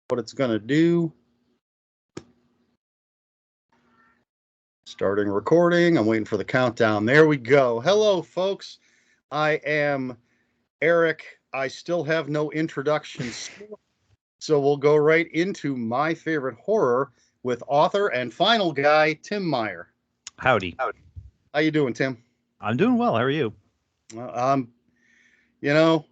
what it's going to do. Starting recording. I'm waiting for the countdown. There we go. Hello, folks. I am Eric. I still have no introduction, so we'll go right into my favorite horror with author and final guy, Tim Meyer. Howdy. How you doing, Tim? I'm doing well. How are you? I'm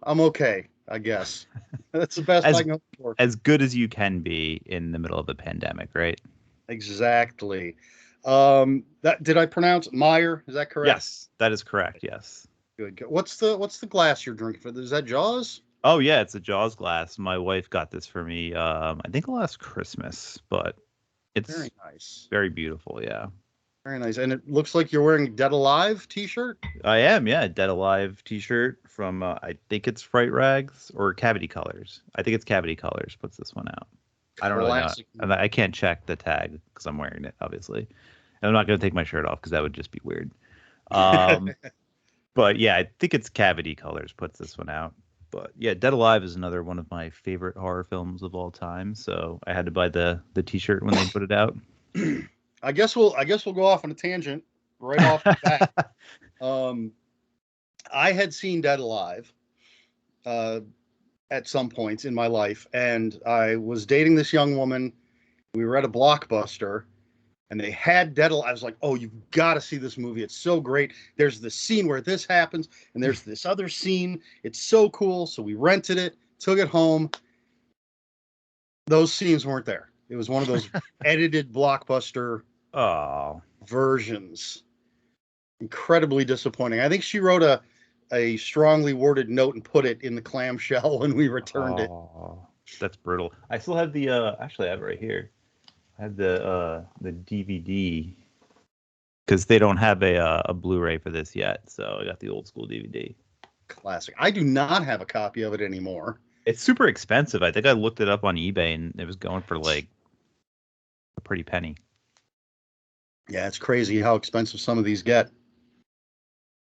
okay, I guess. That's the best I can hope for. As good as you can be in the middle of a pandemic, right? Exactly. Did I pronounce Meyer? Is that correct? Yes, that is correct. Yes. Good. What's the glass you're drinking for? Is that Jaws? Oh yeah, it's a Jaws glass. My wife got this for me. I think last Christmas, but it's very nice, very beautiful. Yeah. Very nice. And it looks like you're wearing a Dead Alive t-shirt. I am, yeah. Dead Alive t-shirt from, I think it's Fright Rags or Cavity Colors. I think it's Cavity Colors puts this one out. I don't really know. I can't check the tag because I'm wearing it, obviously. And I'm not going to take my shirt off because that would just be weird. But yeah, I think it's Cavity Colors puts this one out. But yeah, Dead Alive is another one of my favorite horror films of all time. So I had to buy the t-shirt when they put it out. I guess we'll go off on a tangent right off the bat. I had seen Dead Alive at some points in my life, and I was dating this young woman. We were at a Blockbuster, and they had Dead Alive. I was like, "Oh, you've got to see this movie. It's so great. There's the scene where this happens, and there's this other scene. It's so cool." So we rented it, took it home. Those scenes weren't there. It was one of those edited Blockbuster versions. Incredibly disappointing. I think she wrote a strongly worded note and put it in the clamshell when we returned it. That's brutal. I still have the actually I have it right here. I have the DVD because they don't have a Blu-ray for this yet, so I got the old school DVD. Classic. I do not have a copy of it anymore. It's super expensive. I think I looked it up on eBay and it was going for like a pretty penny. Yeah, it's crazy how expensive some of these get.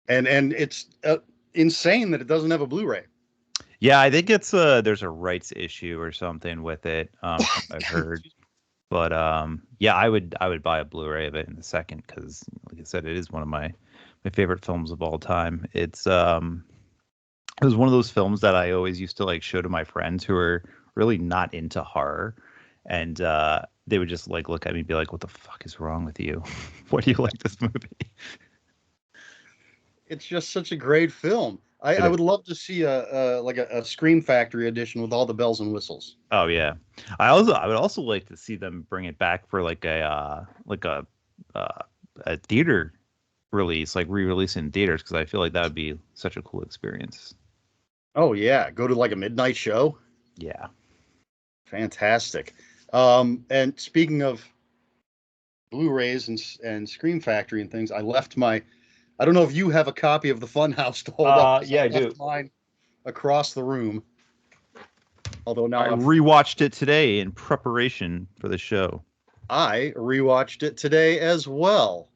And it's insane that it doesn't have a Blu-ray. Yeah, I think it's there's a rights issue or something with it. I've heard. But yeah, I would buy a Blu-ray of it in a second because, like I said, it is one of my favorite films of all time. It was one of those films that I always used to like show to my friends who are really not into horror, and they would just like look at me and be like, "What the fuck is wrong with you? Why do you like this movie?" It's just such a great film. I would love to see a Scream Factory edition with all the bells and whistles. Oh yeah, I would also like to see them bring it back for like a theater release, like re-release in theaters, because I feel like that would be such a cool experience. Oh yeah, go to like a midnight show. Yeah, fantastic. And speaking of Blu-rays and Scream Factory and things, I left my. I don't know if you have a copy of the Funhouse to hold up. Yeah, I do. Mine across the room. Although now I rewatched it today in preparation for the show. I rewatched it today as well,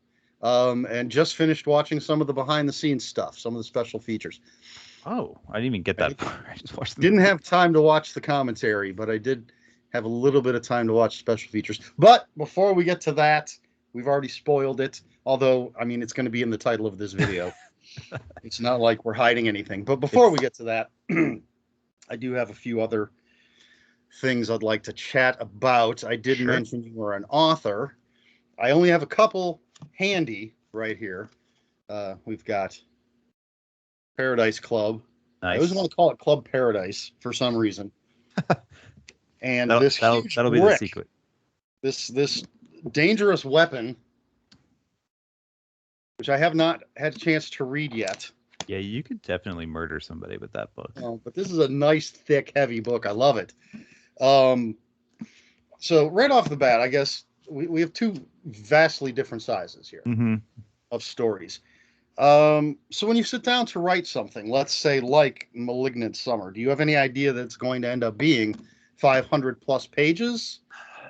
and just finished watching some of the behind-the-scenes stuff, some of the special features. Oh, I didn't even get that far. I just watched. Didn't have time to watch the commentary, but I did have a little bit of time to watch special features. But before we get to that, we've already spoiled it. Although, I mean, it's going to be in the title of this video. It's not like we're hiding anything. But before we get to that, I do have a few other things I'd like to chat about. I did mention you were an author. I only have a couple handy right here. We've got Paradise Club. Nice. I always want to call it Club Paradise for some reason. And that'll be the secret. This dangerous weapon, which I have not had a chance to read yet. Yeah, you could definitely murder somebody with that book. Oh, but this is a nice, thick, heavy book. I love it. So right off the bat, I guess we have two vastly different sizes here of stories. So when you sit down to write something, let's say like Malignant Summer, do you have any idea that it's going to end up being 500 plus pages?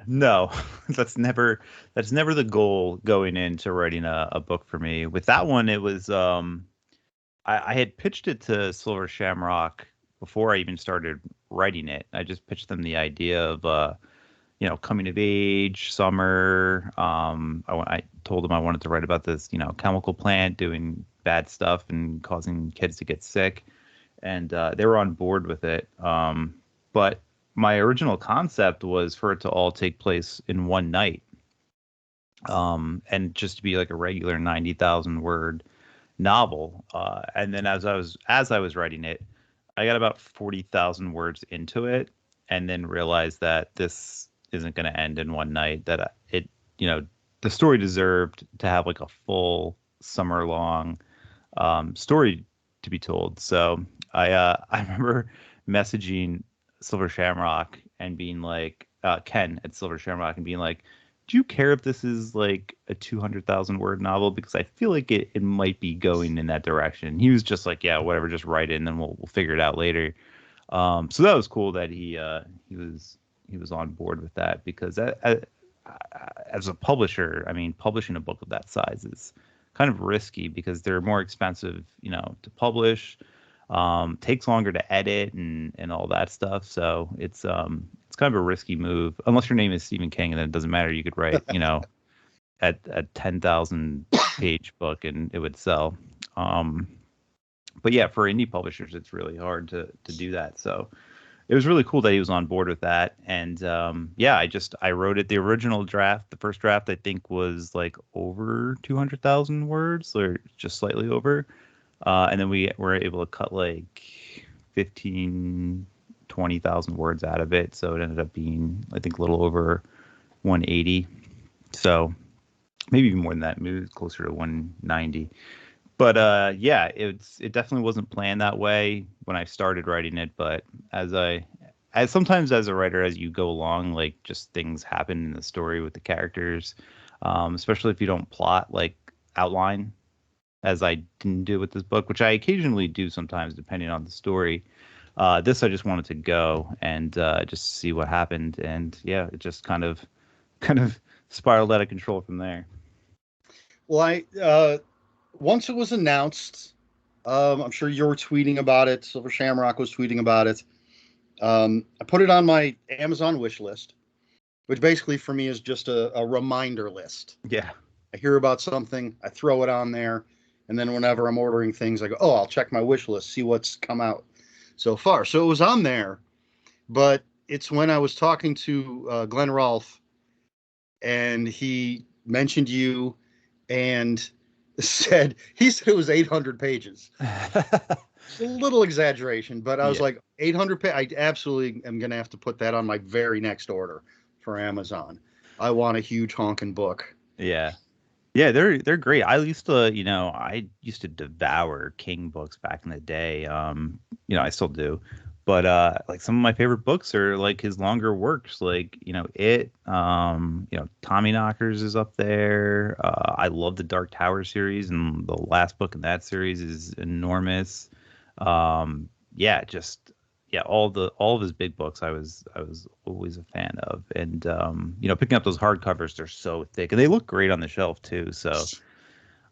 No, that's never the goal going into writing a book for me. With that one, it was I had pitched it to Silver Shamrock before I even started writing it. I just pitched them the idea of coming of age, summer. I told them I wanted to write about this, chemical plant doing bad stuff and causing kids to get sick, and they were on board with it. But my original concept was for it to all take place in one night, and just to be like a regular 90,000 word novel. And then as I was writing it, I got about 40,000 words into it, and then realized that this isn't going to end in one night. That the story deserved to have like a full summer long story to be told. So I remember messaging Silver Shamrock and being like, Ken at Silver Shamrock, and being like, do you care if this is like a 200,000 word novel? Because I feel like it might be going in that direction. He was just like, yeah, whatever, just write it and then we'll figure it out later. So that was cool that he was on board with that, because as a publisher, I mean, publishing a book of that size is kind of risky because they're more expensive, to publish, takes longer to edit and all that stuff. So it's kind of a risky move, unless your name is Stephen King, and then it doesn't matter. You could write, a 10,000 page book and it would sell. But yeah, for indie publishers, it's really hard to do that. So it was really cool that he was on board with that. And I wrote it. The original draft, the first draft, I think was like over 200,000 words, or just slightly over. And then we were able to cut like 20,000 words out of it. So it ended up being, I think, a little over 180. So maybe even more than that, maybe closer to 190. But it definitely wasn't planned that way when I started writing it. But as sometimes as a writer, as you go along, like just things happen in the story with the characters, especially if you don't plot, like outline, as I didn't do with this book, which I occasionally do sometimes depending on the story. This I just wanted to go and just see what happened, and yeah, it just kind of spiraled out of control from there. Well, once it was announced, I'm sure you were tweeting about it. Silver Shamrock was tweeting about it. I put it on my Amazon wish list, which basically for me is just a reminder list. Yeah. I hear about something, I throw it on there, and then whenever I'm ordering things, I go, oh, I'll check my wish list, see what's come out so far. So it was on there, but it's when I was talking to Glenn Rolfe, and he mentioned you, and he said it was 800 pages. A little exaggeration, but I was like, 800 I absolutely am going to have to put that on my very next order for Amazon. I want a huge honking book. Yeah. Yeah, they're great. I used to devour King books back in the day. I still do. But like some of my favorite books are like his longer works, like, Tommyknockers is up there. I love the Dark Tower series, and the last book in that series is enormous. All of his big books I was always a fan of. And picking up those hardcovers, they're so thick and they look great on the shelf too. So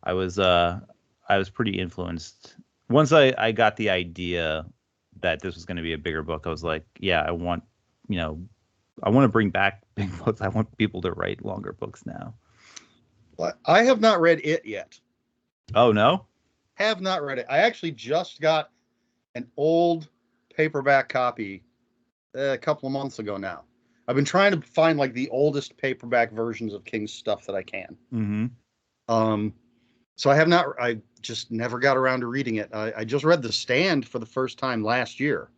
I was pretty influenced. Once I got the idea that this was going to be a bigger book, I was like, yeah, I want to bring back big books. I want people to write longer books now. Well, I have not read it yet. Oh, no? Have not read it. I actually just got an old paperback copy a couple of months ago now. I've been trying to find like the oldest paperback versions of King's stuff that I can. Mm-hmm. So I just never got around to reading it. I just read The Stand for the first time last year.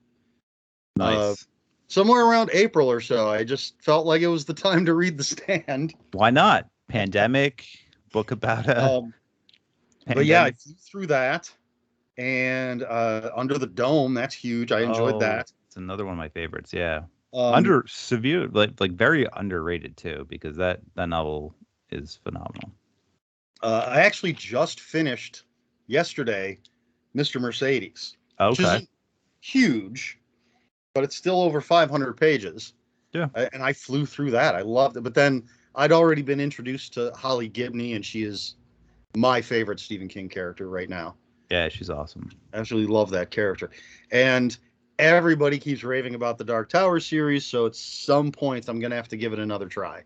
Nice. Somewhere around April or so. I just felt like it was the time to read The Stand. Why not? Pandemic, book about a but yeah, I flew through that. And Under the Dome, that's huge. I enjoyed that. It's another one of my favorites. Yeah. Severe, like very underrated too, because that novel is phenomenal. I actually just finished yesterday Mr. Mercedes. Okay. Which isn't huge, but it's still over 500 pages. Yeah. And I flew through that. I loved it. But then I'd already been introduced to Holly Gibney, and she is my favorite Stephen King character right now. Yeah, she's awesome. I absolutely love that character. And everybody keeps raving about the Dark Tower series, so at some point I'm gonna have to give it another try.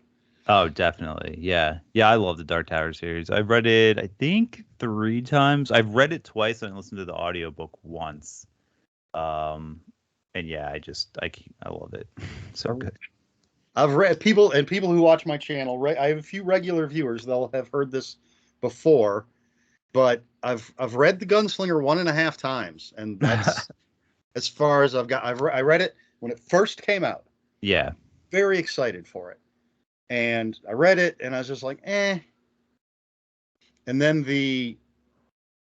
Oh, definitely. Yeah. Yeah, I love the Dark Tower series. I've read it, I think, 3 times. I've read it twice and listened to the audiobook once. Um, and yeah, I love it. So good. I've read people who watch my channel. I have a few regular viewers. They'll have heard this before, but I've read The Gunslinger 1.5 times, and that's as far as I've got. I read it when it first came out. Yeah. Very excited for it, and I read it, and I was just like, eh. And then the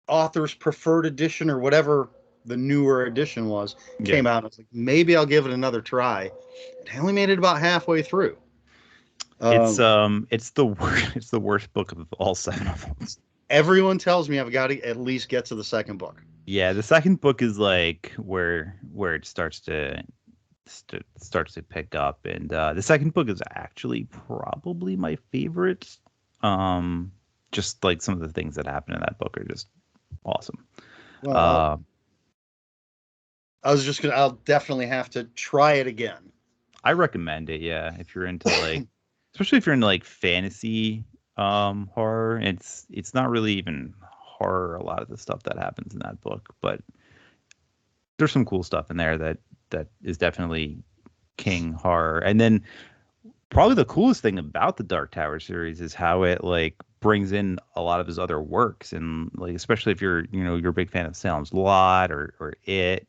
author's preferred edition, or whatever the newer edition was, Yeah. came out. And I was like, maybe I'll give it another try. And I only made it about halfway through. It's the worst. It's the worst book of all 7 of them. Everyone tells me I've got to at least get to the second book. Yeah, the second book is like where it starts to pick up, and the second book is actually probably my favorite. Just like some of the things that happen in that book are just awesome. Well, I'll definitely have to try it again. I recommend it. Yeah, if you're into like, especially if you're into like fantasy horror. It's not really even horror, a lot of the stuff that happens in that book, but there's some cool stuff in there that is definitely king horror. And then probably the coolest thing about the Dark Tower series is how it like brings in a lot of his other works, and like especially if you're a big fan of Salem's Lot or It,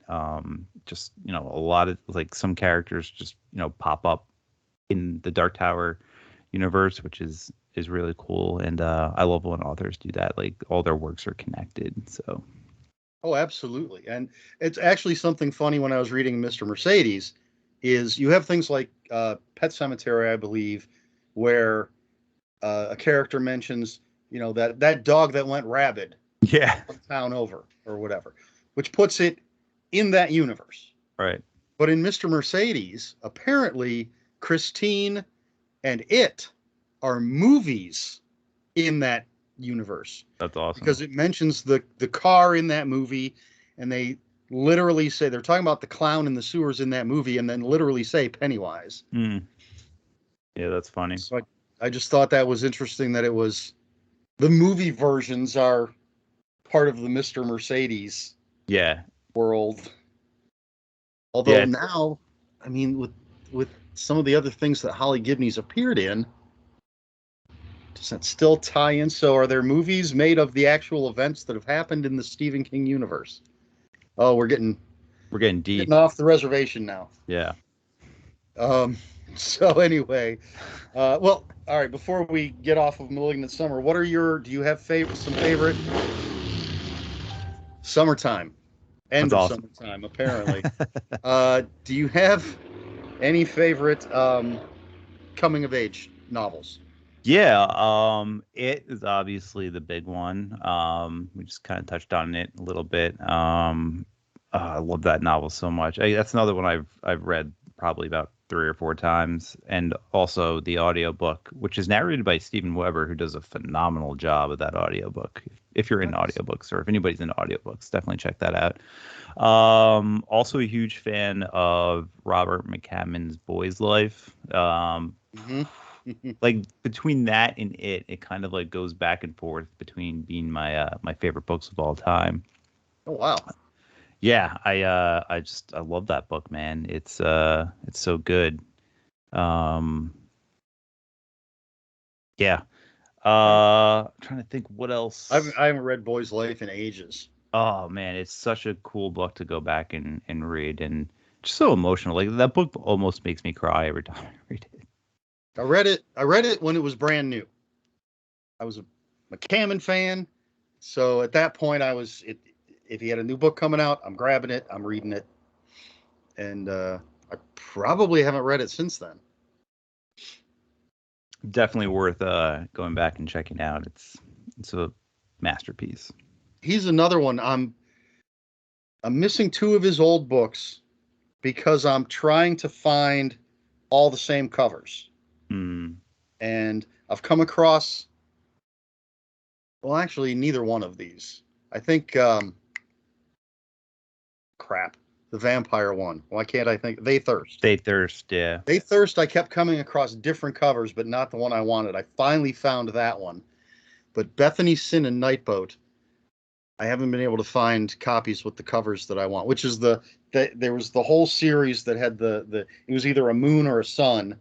just a lot of like some characters just pop up in the Dark Tower universe, which is really cool. And I love when authors do that, like all their works are connected. So Oh, absolutely. And it's actually something funny when I was reading Mr. Mercedes is you have things like Pet Cemetery, I believe, where a character mentions, that dog that went rabid yeah, town over or whatever, which puts it in that universe. right. But in Mr. Mercedes, apparently Christine and It are movies in that universe. That's awesome. Because it mentions the car in that movie, and they literally say they're talking about the clown in the sewers in that movie, and then literally say Pennywise. Mm. Yeah, that's funny. So I just thought that was interesting that it was the movie versions are part of the Mr. Mercedes world. Although now, I mean, with some of the other things that Holly Gibney's appeared in, does that still tie in? So are there movies made of the actual events that have happened in the Stephen King universe? Oh, we're getting deep. Getting off the reservation now. Yeah. So anyway, well, all right, before we get off of Malignant Summer, do you have some favorite summertime? End That's of awesome. summertime, apparently. Do you have any favorite coming of age novels? Yeah, It is obviously the big one. We just kind of touched on it a little bit. I love that novel so much. That's another one I've read probably about 3 or 4 times, and also the audiobook, which is narrated by Steven Weber, who does a phenomenal job of that audiobook. If you're into audiobooks, or if anybody's into audiobooks, definitely check that out. Also a huge fan of Robert McCammon's Boy's Life. Like between that and it kind of like goes back and forth between being my favorite books of all time. Oh wow. Yeah, I love that book, man. It's so good. Yeah. Trying to think what else. I haven't read Boy's Life in ages. Oh man, it's such a cool book to go back and read, and just so emotional. Like that book almost makes me cry every time I read it. I read it when it was brand new. I was a Cammon fan, so at that point if he had a new book coming out, I'm grabbing it, I'm reading it. And I probably haven't read it since then. Definitely worth going back and checking out. It's a masterpiece. He's another one. I'm missing 2 of his old books because I'm trying to find all the same covers. And I've come across, well, actually, neither one of these. I think, crap. The vampire one. Why can't I think? They Thirst. They Thirst, yeah. They Thirst, I kept coming across different covers, but not the one I wanted. I finally found that one. But Bethany's Sin and Nightboat, I haven't been able to find copies with the covers that I want, which is there was the whole series that had it was either a moon or a sun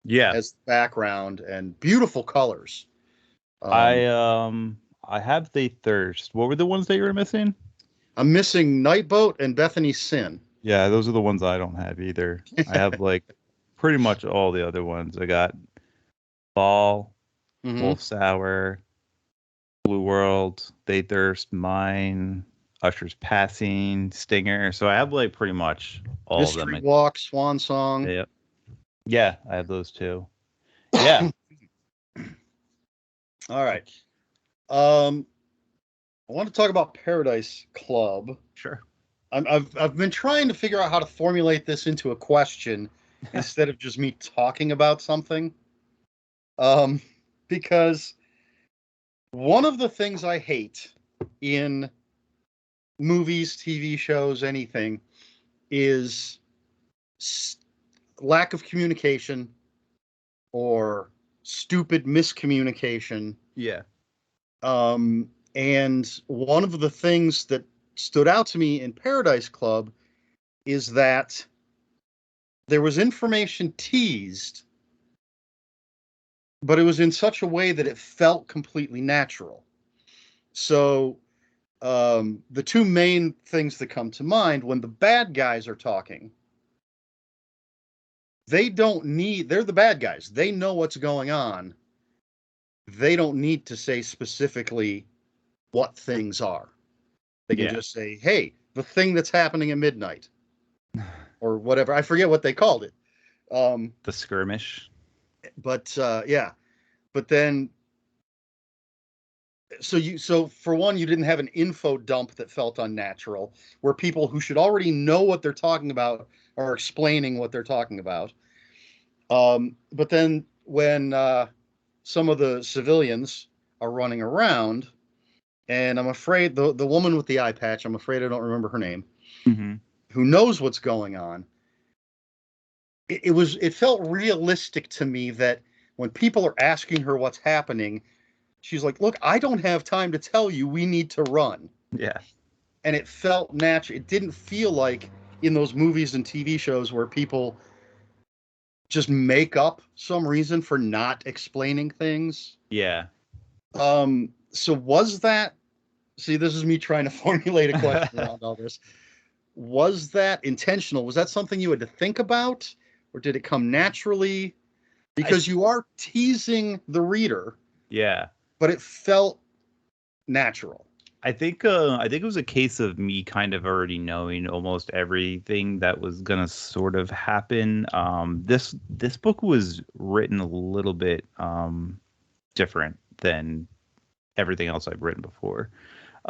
as the background, and beautiful colors. I have They Thirst. What were the ones that you were missing? I'm missing Nightboat and Bethany's Sin. Yeah, those are the ones I don't have either. I have like pretty much all the other ones. I got Ball, Wolf Sour, Blue World, They Thirst, Mine, Usher's Passing, Stinger. So I have like pretty much all Mystery of them. Walk, Swan Song. Yep. Yeah, I have those too. Yeah. All right. I want to talk about Paradise Club. Sure. I've been trying to figure out how to formulate this into a question instead of just me talking about something. Because one of the things I hate in movies, TV shows, anything, is lack of communication or stupid miscommunication. Yeah. And one of the things that stood out to me in Paradise Club is that there was information teased, but it was in such a way that it felt completely natural. So the two main things that come to mind when the bad guys are talking, they're the bad guys. They know what's going on. They don't need to say specifically what things are. They can just say, hey, the thing that's happening at midnight or whatever. I forget what they called it. The skirmish. But but then, so for one, you didn't have an info dump that felt unnatural, where people who should already know what they're talking about are explaining what they're talking about. But then when some of the civilians are running around, and I'm afraid the woman with the eye patch, I'm afraid I don't remember her name, who knows what's going on. It felt realistic to me that when people are asking her what's happening, she's like, look, I don't have time to tell you, we need to run. Yeah. And it felt natural. It didn't feel like in those movies and TV shows where people just make up some reason for not explaining things. Yeah. So was that, see, this is me trying to formulate a question around all this. Was that intentional? Was that something you had to think about, or did it come naturally? Because you are teasing the reader. Yeah. But it felt natural. I think it was a case of me kind of already knowing almost everything that was gonna sort of happen. This book was written a little bit different than everything else I've written before.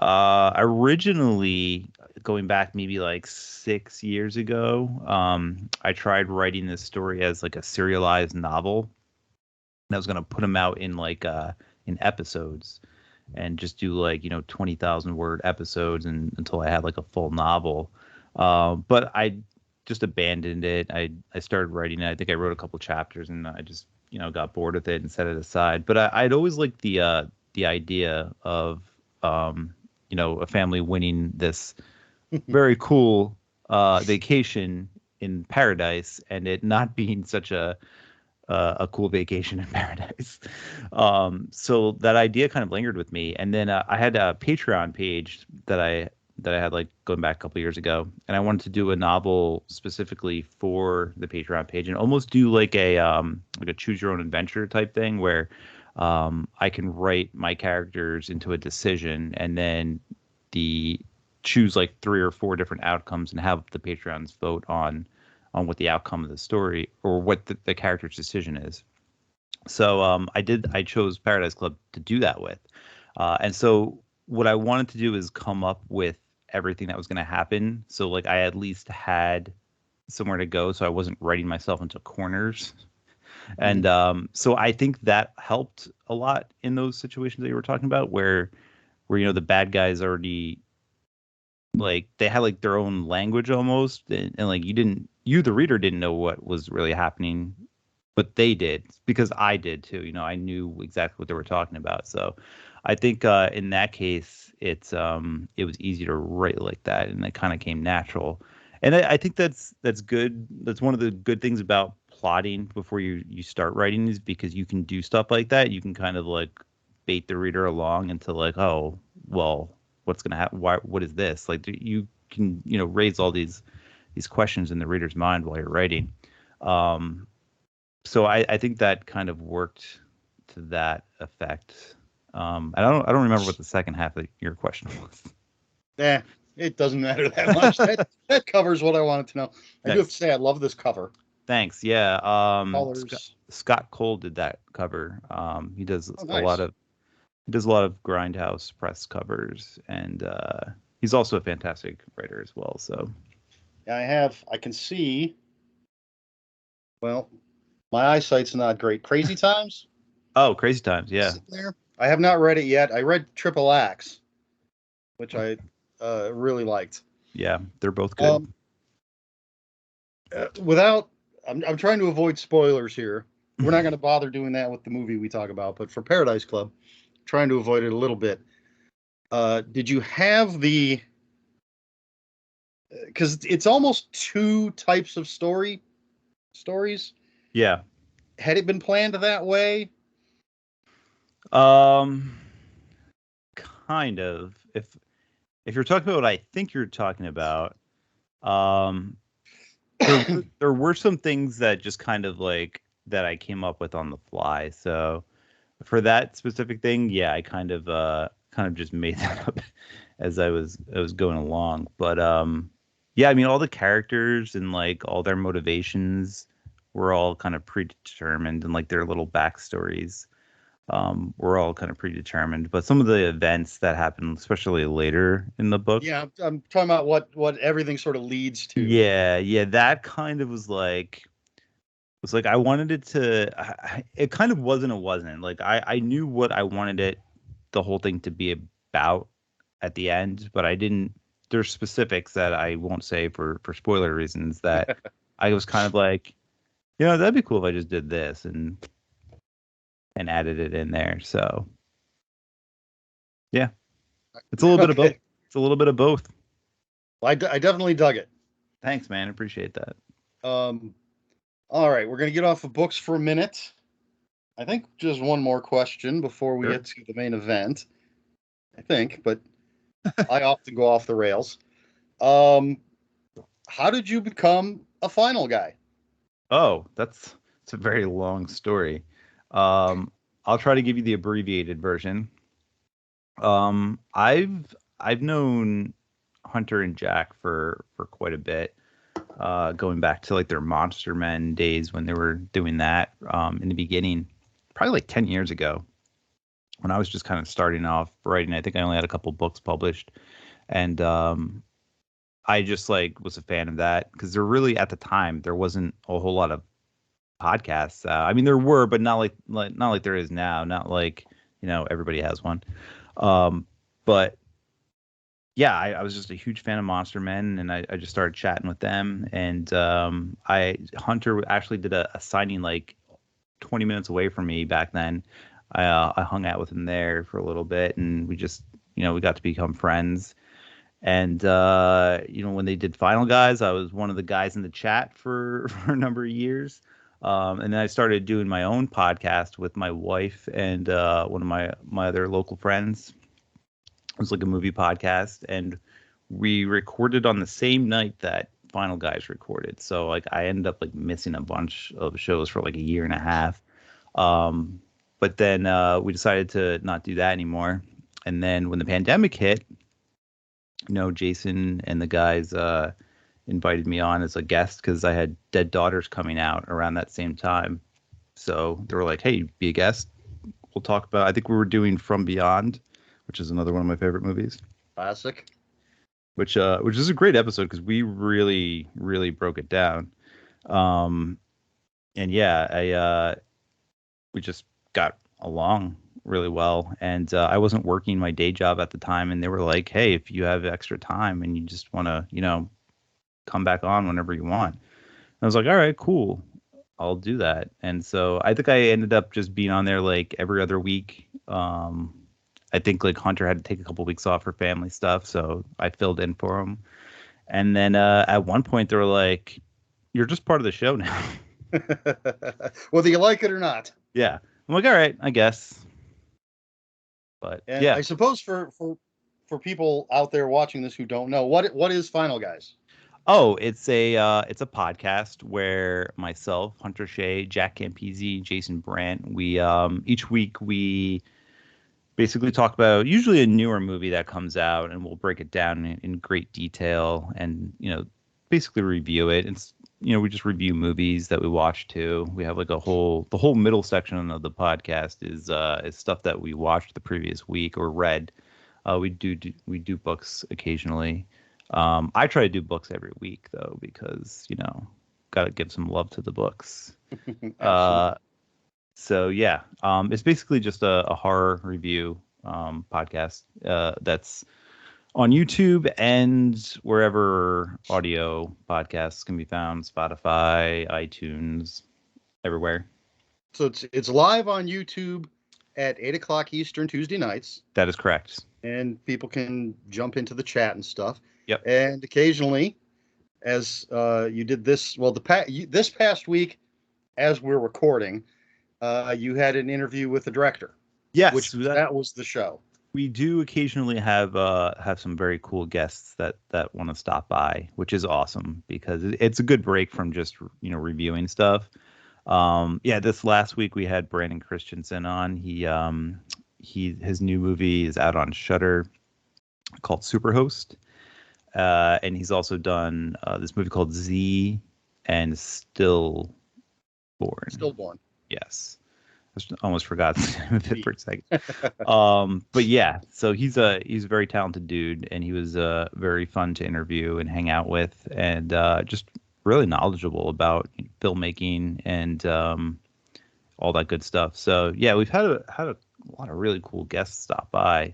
Originally, going back maybe like 6 years ago, I tried writing this story as like a serialized novel. And I was gonna put them out in like in episodes, and just do like 20,000 word episodes until I had like a full novel. But I just abandoned it. I started writing it. I think I wrote a couple chapters, and I just got bored with it and set it aside. But I'd always liked the idea of a family winning this very cool vacation in paradise, and it not being such a cool vacation in paradise. So that idea kind of lingered with me. And then I had a Patreon page that I had like going back a couple years ago, and I wanted to do a novel specifically for the Patreon page, and almost do like a choose your own adventure type thing where I can write my characters into a decision, and then choose like 3 or 4 different outcomes, and have the Patreons vote on what the outcome of the story or what the character's decision is. So I chose Paradise Club to do that with. And so what I wanted to do is come up with everything that was going to happen. So like I at least had somewhere to go, so I wasn't writing myself into corners. And so I think that helped a lot in those situations that you were talking about, where the bad guys already like they had like their own language almost, and like you the reader didn't know what was really happening, but they did because I did too. I knew exactly what they were talking about. So I think in that case, it was easy to write like that, and it kind of came natural. And I think that's good. That's one of the good things about plotting before you start writing is because you can do stuff like that. You can kind of like bait the reader along into like, oh, well, what's gonna happen? Why? What is this? Like you can raise all these questions in the reader's mind while you're writing. So I think that kind of worked to that effect. I don't remember what the second half of your question was. Eh, it doesn't matter that much. That covers what I wanted to know. I do have to say I love this cover. Thanks. Yeah. Colors. Scott Cole did that cover. He does Nice. he does a lot of Grindhouse press covers, and he's also a fantastic writer as well. So yeah, I can see. Well, my eyesight's not great. Crazy Times? Oh, Crazy Times, yeah. There. I have not read it yet. I read Triple Axe, which I really liked. Yeah, they're both good. I'm trying to avoid spoilers here. We're not going to bother doing that with the movie we talk about, but for Paradise Club, trying to avoid it a little bit. Did you have because it's almost two types of stories? Yeah. Had it been planned that way? Kind of. If you're talking about what I think you're talking about, there were some things that just kind of like that I came up with on the fly. So for that specific thing, yeah, I kind of just made that up as I was going along. But yeah, I mean all the characters and like all their motivations were all kind of predetermined, and like their little backstories were all kind of predetermined. But some of the events that happened, especially later in the book. Yeah, I'm talking about what everything sort of leads to. Yeah, that kind of was like I wanted it to. It kind of wasn't. It wasn't like I knew what I wanted the whole thing to be about at the end, but I didn't. There's specifics that I won't say for spoiler reasons that I was kind of like, that'd be cool if I just did this and added it in there. So yeah, it's a little bit of both. It's a little bit of both. Well, I definitely dug it. Thanks, man. Appreciate that. All right, we're gonna get off of books for a minute. I think just one more question before we get to the main event. I think, but I often go off the rails. How did you become a final guy? Oh, it's a very long story. I'll try to give you the abbreviated version. I've known Hunter and Jack for quite a bit, going back to like their Monster Men days when they were doing that in the beginning, probably like 10 years ago, when I was just kind of starting off writing. I think I only had a couple books published, and I just like was a fan of that because there really at the time there wasn't a whole lot of podcasts. I mean, there were, but not like there is now. Not like everybody has one. But yeah, I was just a huge fan of Monster Men, and I just started chatting with them. And Hunter actually did a signing like 20 minutes away from me back then. I hung out with him there for a little bit, and we just we got to become friends. And when they did Final Guys, I was one of the guys in the chat for a number of years. And then I started doing my own podcast with my wife and one of my other local friends. It was like a movie podcast, and we recorded on the same night that Final Guys recorded. So like I ended up like missing a bunch of shows for like a year and a half. But then we decided to not do that anymore. And then when the pandemic hit, Jason and the guys invited me on as a guest because I had Dead Daughters coming out around that same time. So they were like, "Hey, be a guest. We'll talk about." I think we were doing From Beyond, which is another one of my favorite movies. Classic. Which is a great episode because we really, really broke it down. And yeah, we just got along really well. And I wasn't working my day job at the time, and they were like, "Hey, if you have extra time and you just want to, come back on whenever you want." And I was like, "All right, cool. I'll do that." And so I think I ended up just being on there like every other week. I think like Hunter had to take a couple weeks off for family stuff, so I filled in for him. And then at one point they were like, "You're just part of the show now." Whether you like it or not. Yeah. I'm like, all right, I guess. But And yeah. I suppose for people out there watching this who don't know, what is Final Guys? Oh, it's a podcast where myself, Hunter Shea, Jack Campese, Jason Brandt, we each week we basically talk about usually a newer movie that comes out, and we'll break it down in great detail and basically review it. It's we just review movies that we watch too. We have like the whole middle section of the podcast is stuff that we watched the previous week or read. We do books occasionally. I try to do books every week though, because got to give some love to the books. So yeah, it's basically just a horror review podcast that's on YouTube and wherever audio podcasts can be found, Spotify, iTunes, everywhere. So it's live on YouTube at 8:00 Eastern Tuesday nights. That is correct. And people can jump into the chat and stuff. Yep. And occasionally, as you did this, well, this past week, as we're recording, you had an interview with the director. Yes, which that was the show. We do occasionally have some very cool guests that want to stop by, which is awesome because it's a good break from just reviewing stuff. This last week we had Brandon Christiansen on. His new movie is out on Shudder called Superhost, and he's also done this movie called Z and Stillborn. Stillborn. Yes. Almost forgot the name of it for a second. But yeah, so he's a very talented dude, and he was very fun to interview and hang out with, and just really knowledgeable about filmmaking and all that good stuff. So yeah, we've had a lot of really cool guests stop by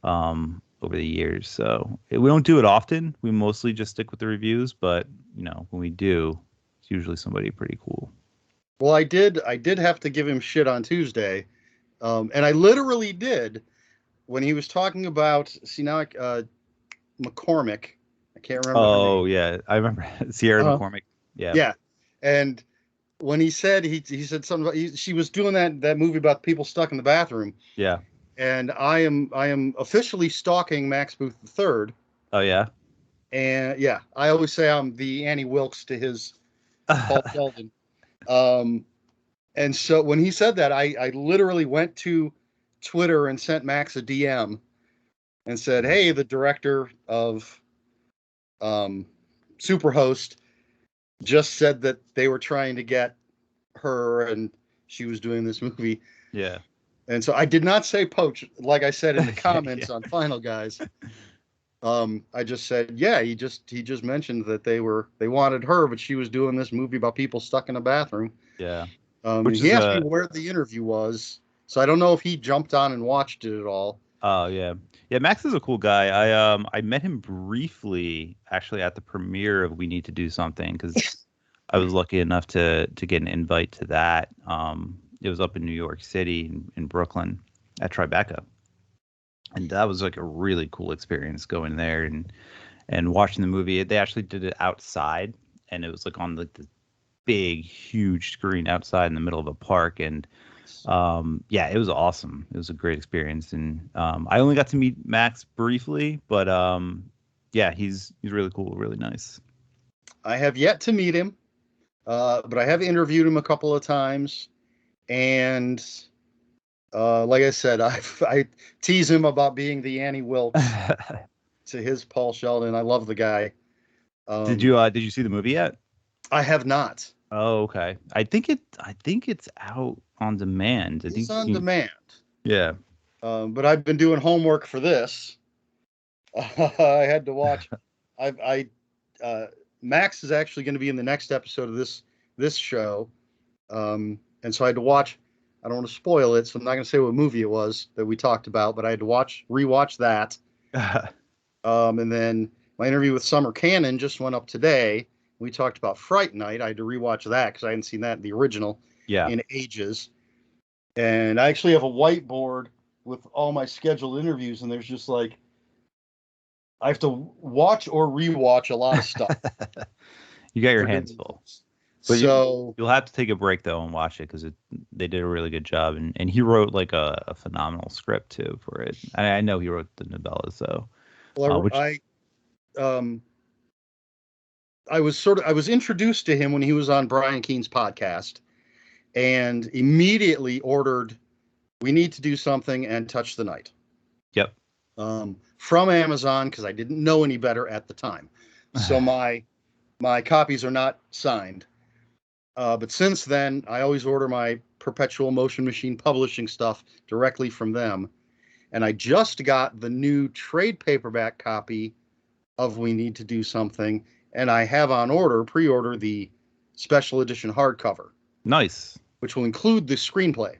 over the years. So we don't do it often. We mostly just stick with the reviews, but when we do, it's usually somebody pretty cool. Well, I did have to give him shit on Tuesday, and I literally did when he was talking about McCormick. I can't remember. Oh yeah, I remember Sierra McCormick. Yeah. Yeah, and when he said he said something about she was doing that movie about people stuck in the bathroom. Yeah. And I am officially stalking Max Booth III. Oh yeah. And yeah, I always say I'm the Annie Wilkes to his Paul Sheldon. And so when he said that, I literally went to Twitter and sent Max a DM and said, "Hey, the director of Superhost just said that they were trying to get her and she was doing this movie." Yeah. And so I did not say poach, like I said in the comments on Final Guys. I just said, yeah, he just mentioned that they wanted her, but she was doing this movie about people stuck in a bathroom. Yeah. He asked me where the interview was, so I don't know if he jumped on and watched it at all. Oh yeah. Yeah, Max is a cool guy. I met him briefly actually at the premiere of We Need to Do Something, because I was lucky enough to get an invite to that. It was up in New York City in Brooklyn at Tribeca. And that was like a really cool experience going there and watching the movie. They actually did it outside, and it was like on like the big, huge screen outside in the middle of a park. And it was awesome. It was a great experience. And I only got to meet Max briefly, but he's really cool, really nice. I have yet to meet him, but I have interviewed him a couple of times. And like I said, I tease him about being the Annie Wilkes to his Paul Sheldon. I love the guy. Did you see the movie yet? I have not. Oh, okay. I think it's out on demand. It's on demand. Yeah. But I've been doing homework for this. I had to watch. Max is actually going to be in the next episode of this show, and so I had to watch I don't want to spoil it, so I'm not going to say what movie it was that we talked about, but I had to rewatch that. And then my interview with Summer Cannon just went up today. We talked about Fright Night. I had to rewatch that because I hadn't seen that, the original, in ages. And I actually have a whiteboard with all my scheduled interviews, and there's just like, I have to watch or rewatch a lot of stuff. You got your hands full. But so you'll have to take a break though and watch it because they did a really good job, and he wrote like a phenomenal script too for it. I know he wrote the novellas though. Well, I was introduced to him when he was on Brian Keene's podcast, and immediately ordered, we need to do something, and Touch the Night. Yep. From Amazon, because I didn't know any better at the time. So my copies are not signed. But since then, I always order my Perpetual Motion Machine Publishing stuff directly from them. And I just got the new trade paperback copy of We Need to Do Something. And I have on pre-order, the special edition hardcover. Nice. Which will include the screenplay.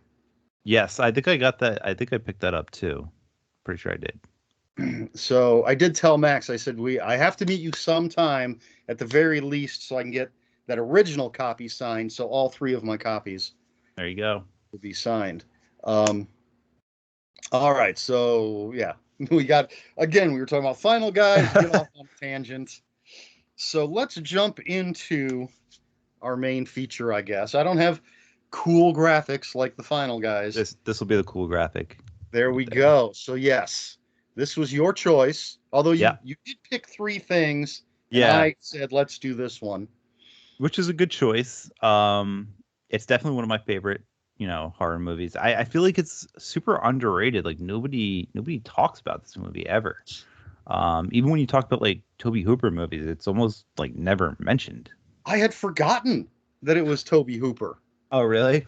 Yes, I think I got that. I think I picked that up too. Pretty sure I did. So I did tell Max, I said, I have to meet you sometime at the very least so I can get that original copy signed. So all 3 of my copies. There you go. Will be signed. All right. So yeah, we were talking about Final Guys, get off on a tangent. So let's jump into our main feature, I guess. I don't have cool graphics like the Final Guys. This will be the cool graphic. There we go. So yes, this was your choice. Although you did pick 3 things. Yeah. I said, let's do this one. Which is a good choice. It's definitely one of my favorite, horror movies. I feel like it's super underrated. Like nobody talks about this movie ever. Even when you talk about like Tobe Hooper movies, it's almost like never mentioned. I had forgotten that it was Tobe Hooper. Oh, really?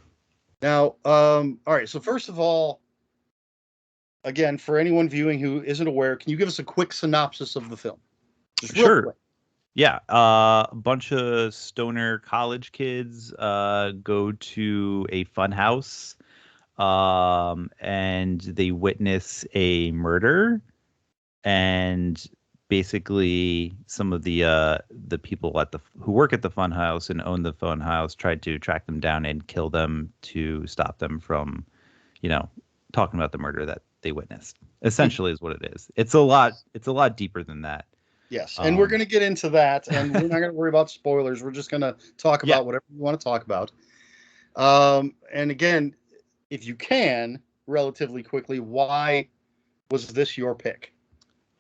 Now, all right. So first of all, again, for anyone viewing who isn't aware, can you give us a quick synopsis of the film? Just real quick. Yeah, a bunch of stoner college kids go to a funhouse, and they witness a murder, and basically some of the people who work at the funhouse and own the funhouse tried to track them down and kill them to stop them from, talking about the murder that they witnessed. Essentially, is what it is. It's a lot deeper than that. Yes, and we're going to get into that, and we're not going to worry about spoilers. We're just going to talk about whatever you want to talk about. And again, if you can, relatively quickly, why was this your pick?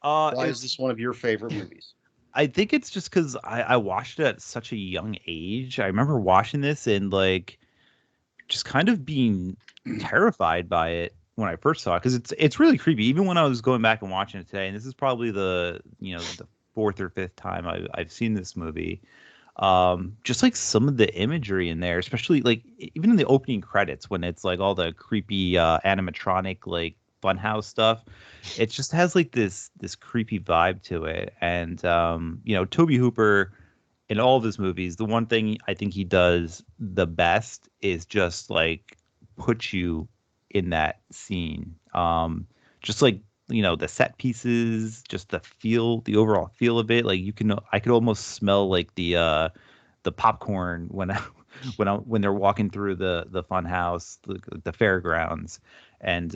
Why is this one of your favorite movies? I think it's just because I watched it at such a young age. I remember watching this and like just kind of being terrified by it when I first saw it, because it's really creepy. Even when I was going back and watching it today, and this is probably the 4th or 5th time I've seen this movie. Just like some of the imagery in there, especially like even in the opening credits when it's like all the creepy animatronic like funhouse stuff, it just has like this creepy vibe to it. And Tobe Hooper in all of his movies, the one thing I think he does the best is just like put you in that scene. Just like the set pieces, just the overall feel of it. Like I could almost smell like the popcorn when they're walking through the fun house, the fairgrounds. And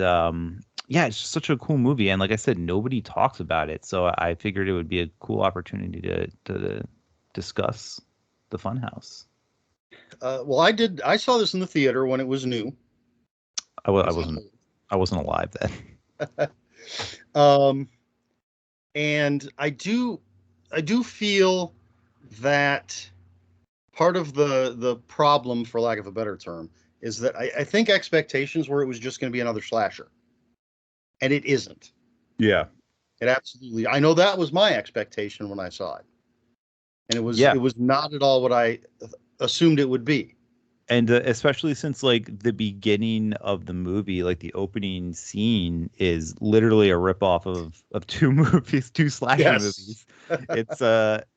it's just such a cool movie. And like I said, nobody talks about it. So I figured it would be a cool opportunity to discuss the fun house. Well, I saw this in the theater when it was new. I wasn't alive then. And I do feel that part of the problem, for lack of a better term, is that I think expectations were it was just going to be another slasher, and it isn't. Yeah, it absolutely. I know that was my expectation when I saw it, and it was not at all what I assumed it would be. And especially since like the beginning of the movie, like the opening scene is literally a ripoff of 2 movies, 2 slasher movies. It's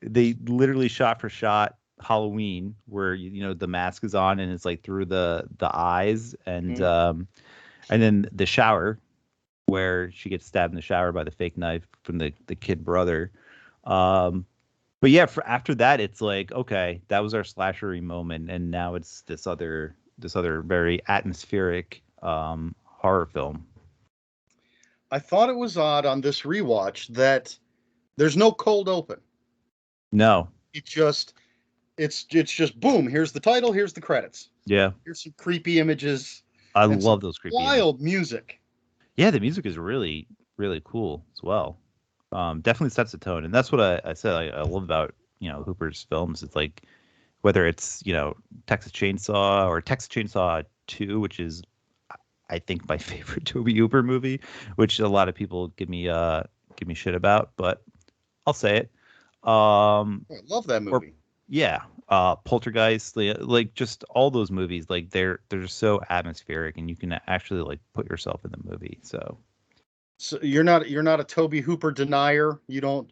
they literally shot for shot Halloween, where you know the mask is on and it's like through the eyes, and then the shower where she gets stabbed in the shower by the fake knife from the kid brother. But yeah, after that, it's like, okay, that was our slashery moment, and now it's this other very atmospheric horror film. I thought it was odd on this rewatch that there's no cold open. No. It's just boom. Here's the title. Here's the credits. Yeah. Here's some creepy images. I love those creepy wild music. Yeah, the music is really, really cool as well. Definitely sets the tone, and that's what I said I love about Hooper's films. It's like whether it's Texas Chainsaw or Texas Chainsaw 2, which is I think my favorite Tobe Hooper movie, which a lot of people give me shit about, but I'll say it. I love that movie. Poltergeist, like just all those movies, like they're so atmospheric, and you can actually like put yourself in the movie. So you're not a Tobe Hooper denier. You don't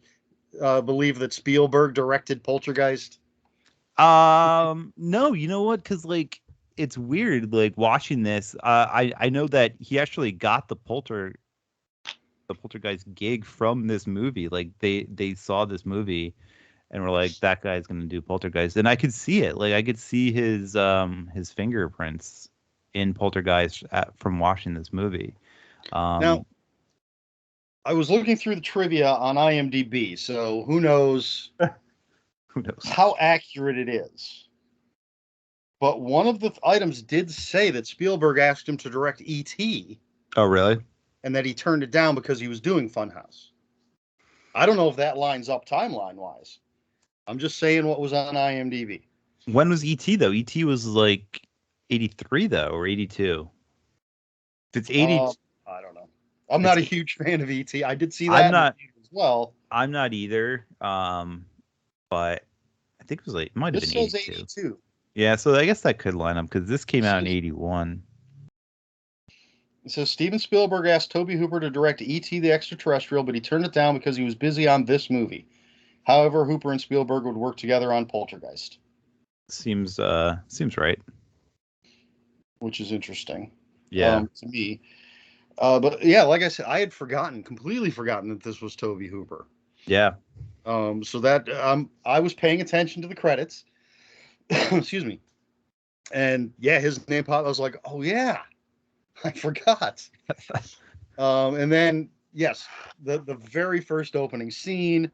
believe that Spielberg directed Poltergeist? No, you know what? Because like it's weird, like watching this. I know that he actually got the Poltergeist gig from this movie. Like they saw this movie and were like, that guy's gonna do Poltergeist, and I could see it. Like I could see his fingerprints in Poltergeist from watching this movie. Now, I was looking through the trivia on IMDb, so who knows how accurate it is. But one of the items did say that Spielberg asked him to direct E.T. Oh, really? And that he turned it down because he was doing Funhouse. I don't know if that lines up timeline-wise. I'm just saying what was on IMDb. When was E.T. though? E.T. was like 83 though, or 82. If it's 80, I don't know. I'm not a huge fan of E.T. I did see that as well. I'm not either. But I think it was like it might have been 82. 82. Yeah, so I guess that could line up because this came out in 81. It says Steven Spielberg asked Tobe Hooper to direct E.T. the Extraterrestrial, but he turned it down because he was busy on this movie. However, Hooper and Spielberg would work together on Poltergeist. Seems right. That is interesting. Yeah. To me. But yeah, like I said, I had completely forgotten that this was Tobe Hooper. Yeah. So that I was paying attention to the credits. Excuse me. And yeah, his name popped. I was like, oh yeah, I forgot. And then yes, the very first opening scene,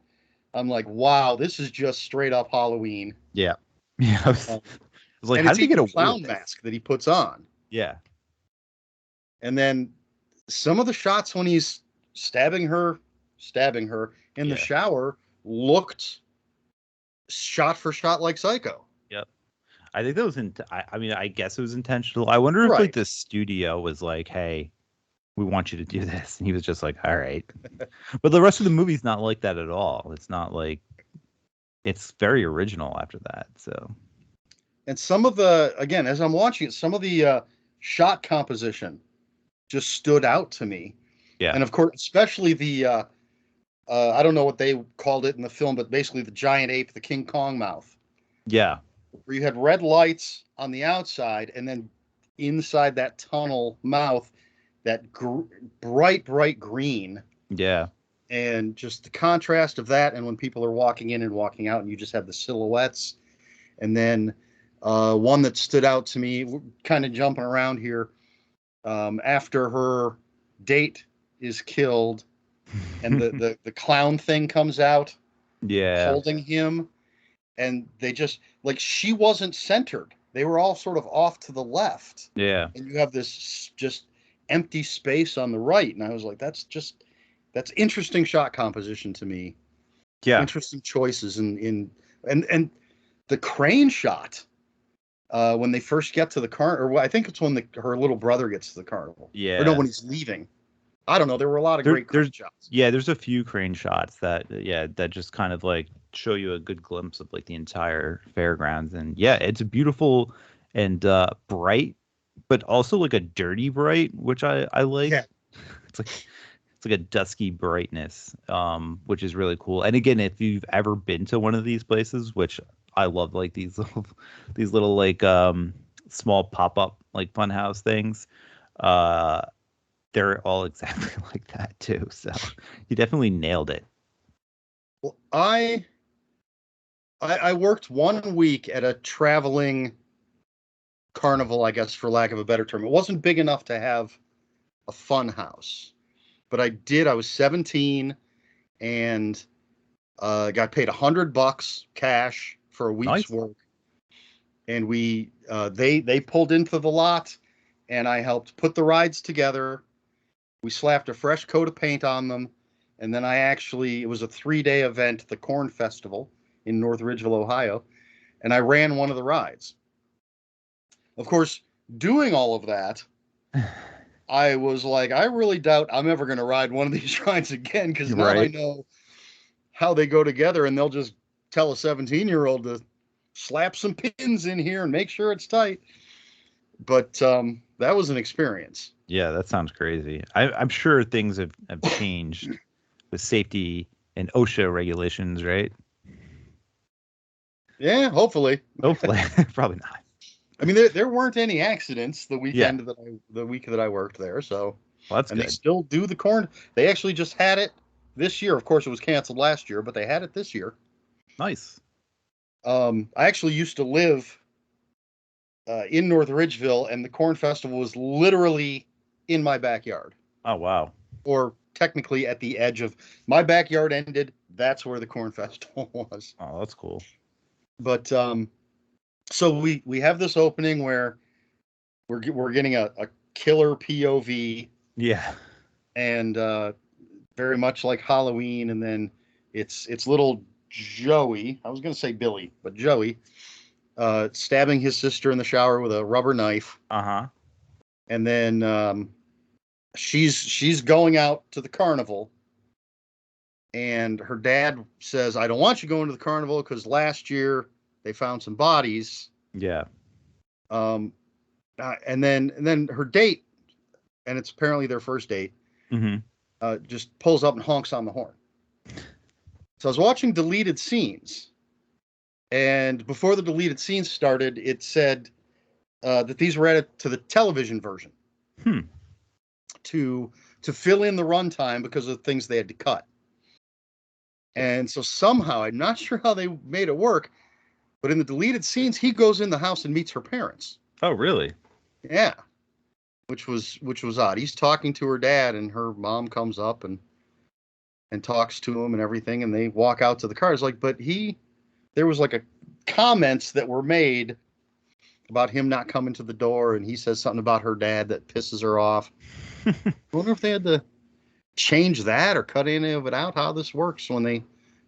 I'm like, wow, this is just straight up Halloween. Yeah. Yeah. I was like, how did he get a clown mask that he puts on? Yeah. And then some of the shots when he's stabbing her in the shower looked shot for shot like Psycho. Yep. I think that was I guess it was intentional. I wonder if like the studio was like, hey, we want you to do this. And he was just like, all right. But the rest of the movie's not like that at all. It's not like, it's very original after that. So, and some of again, as I'm watching it, some of the shot composition just stood out to me. Yeah. And of course, especially the, I don't know what they called it in the film, but basically the giant ape, the King Kong mouth. Yeah. Where you had red lights on the outside, and then inside that tunnel mouth, that bright green. Yeah. And just the contrast of that, and when people are walking in and walking out, and you just have the silhouettes. And then one that stood out to me, we're kind of jumping around here, after her date is killed, and the clown thing comes out, holding him, and they just like she wasn't centered. They were all sort of off to the left. Yeah. And you have this just empty space on the right, and I was like, that's interesting shot composition to me. Yeah. Interesting choices and the crane shot when they first get to the carnival, or I think it's when her little brother gets to the carnival. Yeah. Or no, when he's leaving. I don't know. There were a lot of great crane shots. Yeah, there's a few crane shots that just kind of like show you a good glimpse of like the entire fairgrounds. And yeah, it's beautiful and bright, but also like a dirty bright, which I like. Yeah. It's like a dusky brightness, which is really cool. And again, if you've ever been to one of these places, which I love like these little like small pop-up like Funhouse things. Uh, they're all exactly like that too. So you definitely nailed it. Well, I worked 1 week at a traveling carnival, I guess, for lack of a better term. It wasn't big enough to have a fun house, but I did. I was 17 and got paid $100 cash for a week's Nice. work. And they pulled into the lot, and I helped put the rides together. We slapped a fresh coat of paint on them, and then it was a 3-day event at the Corn Festival in North Ridgeville, Ohio, and I ran one of the rides. Of course, doing all of that, I was like, I really doubt I'm ever going to ride one of these rides again, because You're now I right. know how they go together, and they'll just tell a 17-year-old to slap some pins in here and make sure it's tight. But that was an experience. Yeah, that sounds crazy. I'm sure things have changed with safety and OSHA regulations, right? Yeah, hopefully. Hopefully, probably not. I mean, there weren't any accidents the week that I worked there. So, Well, that's and good. they still do the corn. They actually just had it this year. Of course, it was canceled last year, but they had it this year. Nice. I actually used to live in North Ridgeville, and the Corn Festival was literally in my backyard, Oh, wow. or technically at the edge of my backyard ended. That's where the Corn Festival was. Oh, that's cool. But so we have this opening where we're getting a killer POV, Yeah. and very much like Halloween, and then it's little Joey. I was going to say Billy, but Joey stabbing his sister in the shower with a rubber knife, Uh-huh. and then she's going out to the carnival, and her dad says, "I don't want you going to the carnival because last year they found some bodies." Yeah. Um, and then her date, and it's apparently their first date, Mm-hmm. just pulls up and honks on the horn. So I was watching deleted scenes, and before the deleted scenes started, it said that these were added to the television version to fill in the runtime because of the things they had to cut. And so somehow, I'm not sure how they made it work, but in the deleted scenes, he goes in the house and meets her parents. Oh, really? Yeah, which was odd. He's talking to her dad, and her mom comes up and talks to him and everything, and they walk out to the car. It's like, but there was like a comments that were made about him not coming to the door, and he says something about her dad that pisses her off. I wonder if they had to change that or cut any of it out, how this works when they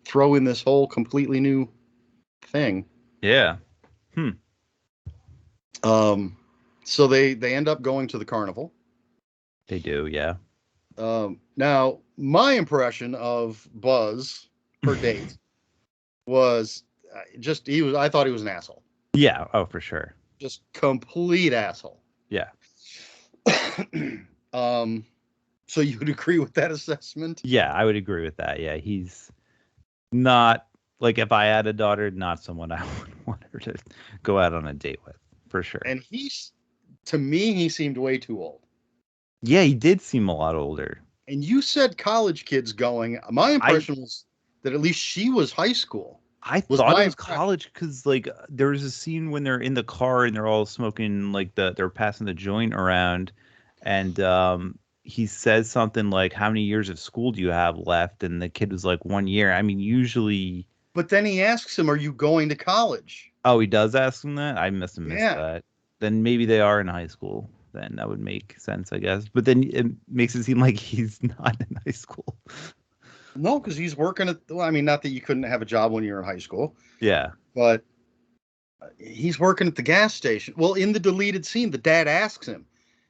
throw in this whole completely new thing. Yeah. So they end up going to the carnival. They do, yeah. Now, my impression of Buzz, her date, was I thought he was an asshole. Yeah, oh, for sure. Just complete asshole. Yeah. So you would agree with that assessment? Yeah, I would agree with that. Yeah, he's not, like, if I had a daughter, not someone I would want her to go out on a date with, for sure. And to me, he seemed way too old. Yeah, he did seem a lot older. And you said college kids going. My impression was that at least she was high school. I thought it was college because, like, there was a scene when they're in the car and they're all smoking, like, they're passing the joint around, and he says something like, "How many years of school do you have left?" And the kid was like, 1 year. I mean, usually. But then he asks him, "Are you going to college?" Oh, he does ask him that? I must have missed that. Then maybe they are in high school. Then that would make sense, I guess. But then it makes it seem like he's not in high school. No, because he's working I mean, not that you couldn't have a job when you're in high school. Yeah. But he's working at the gas station. Well, in the deleted scene, the dad asks him.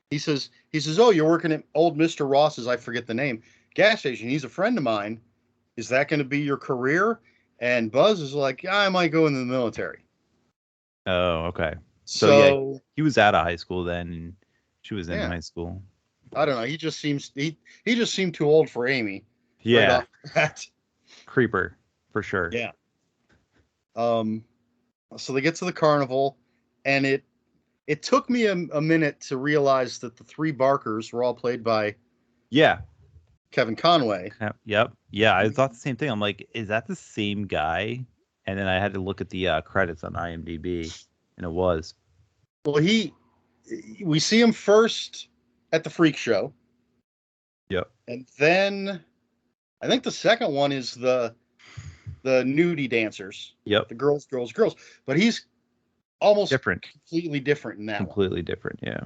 He says, "Oh, you're working at old Mr. Ross's," I forget the name, gas station. He's a friend of mine. Is that going to be your career? And Buzz is like, I might go into the military. Oh, okay. So yeah, he was out of high school then, and she was in high school. I don't know. He just seemed too old for Amy. Yeah. Right. Creeper, for sure. Yeah. So they get to the carnival, and it took me a minute to realize that the three Barkers were all played by Yeah. Kevin Conway. Yep. Yeah, I thought the same thing. I'm like, is that the same guy? And then I had to look at the credits on IMDb, and it was. Well, we see him first at the freak show. Yep. And then I think the second one is the nudie dancers. Yep. The girls. But he's almost Different. completely different in that one. Completely different, yeah.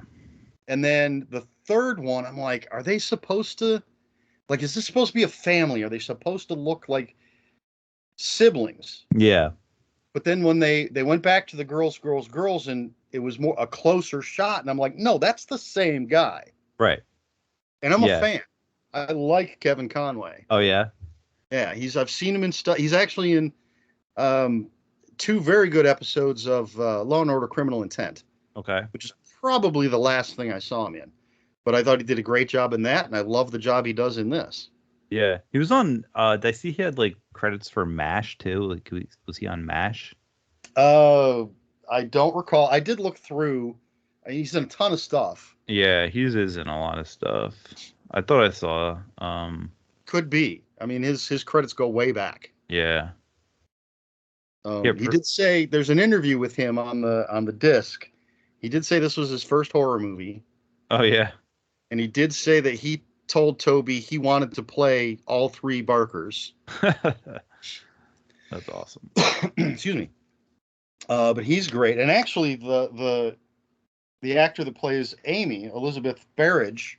And then the third one, I'm like, are they supposed to, like, is this supposed to be a family? Are they supposed to look like siblings? Yeah. But then when they went back to the girls, and it was more a closer shot, and I'm like, no, that's the same guy. Right. And I'm Yeah. a fan. I like Kevin Conway. Oh yeah. Yeah, I've seen him in stuff. He's actually in two very good episodes of Law and Order: Criminal Intent. Okay. Which is probably the last thing I saw him in. But I thought he did a great job in that, and I love the job he does in this. Yeah, he was on. Did I see he had like credits for MASH too? Like, was he on MASH? I don't recall. I did look through. He's in a ton of stuff. Yeah, he's in a lot of stuff. I thought I saw. Could be. I mean, his credits go way back. Yeah. He did say there's an interview with him on the disc. He did say this was his first horror movie. Oh yeah. And he did say that he told Toby he wanted to play all three Barkers. That's awesome. Excuse me. But he's great. And actually the actor that plays Amy, Elizabeth Barrage,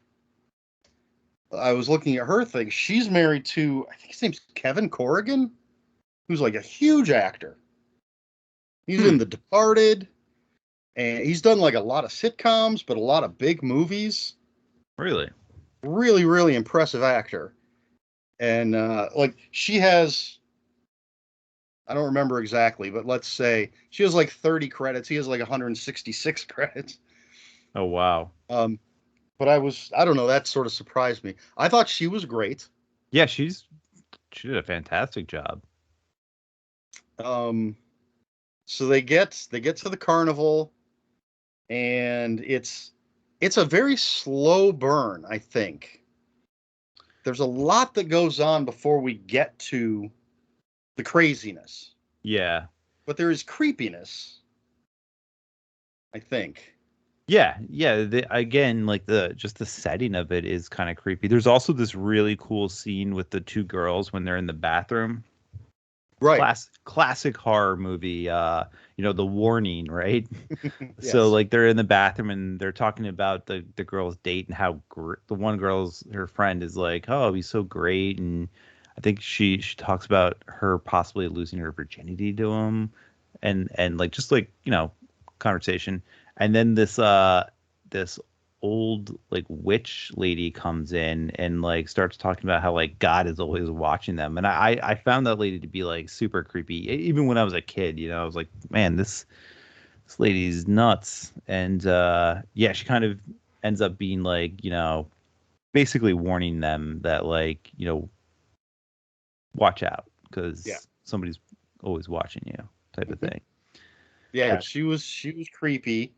I was looking at her thing. She's married to, I think his name's Kevin Corrigan, who's like a huge actor. He's in The Departed, and he's done like a lot of sitcoms, but a lot of big movies. Really? Really, really impressive actor. And like she has, I don't remember exactly, but let's say she has like 30 credits. He has like 166 credits. Oh wow. But I don't know, that sort of surprised me. I thought she was great. Yeah, she did a fantastic job. So they get to the carnival, and it's a very slow burn, I think. There's a lot that goes on before we get to the craziness. Yeah. But there is creepiness, I think. Yeah. Again, like the setting of it is kind of creepy. There's also this really cool scene with the two girls when they're in the bathroom. Right. Classic horror movie. The warning, right? Yes. So like they're in the bathroom and they're talking about the girl's date and how the one her friend is like, oh, he's so great, and I think she talks about her possibly losing her virginity to him, and like just like conversation, and then this old like witch lady comes in and like starts talking about how like God is always watching them, and I found that lady to be like super creepy. Even when I was a kid, I was like, man, this lady's nuts. And she kind of ends up being like, basically warning them that like, watch out because somebody's always watching you, type of thing. Yeah, she was creepy.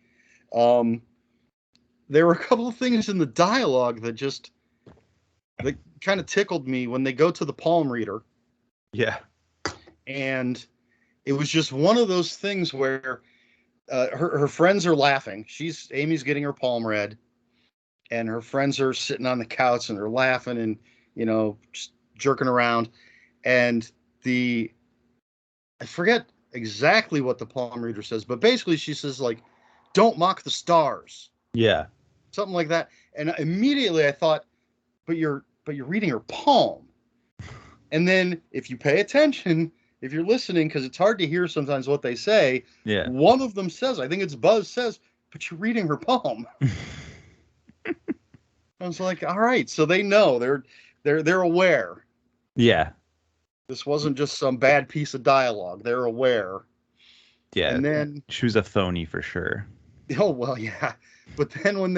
There were a couple of things in the dialogue that kind of tickled me when they go to the palm reader. Yeah. And it was just one of those things where her friends are laughing. Amy's getting her palm read, and her friends are sitting on the couch and they're laughing and, just jerking around. And I forget exactly what the palm reader says, but basically she says like, don't mock the stars. Yeah. Something like that. And immediately I thought, but you're reading her palm. And then if you pay attention, if you're listening, because it's hard to hear sometimes what they say, one of them says, I think it's Buzz says, but you're reading her palm. I was like, all right, so they know, they're aware. Yeah. This wasn't just some bad piece of dialogue. They're aware. Yeah. And then she was a phony for sure. Oh well, yeah. But then when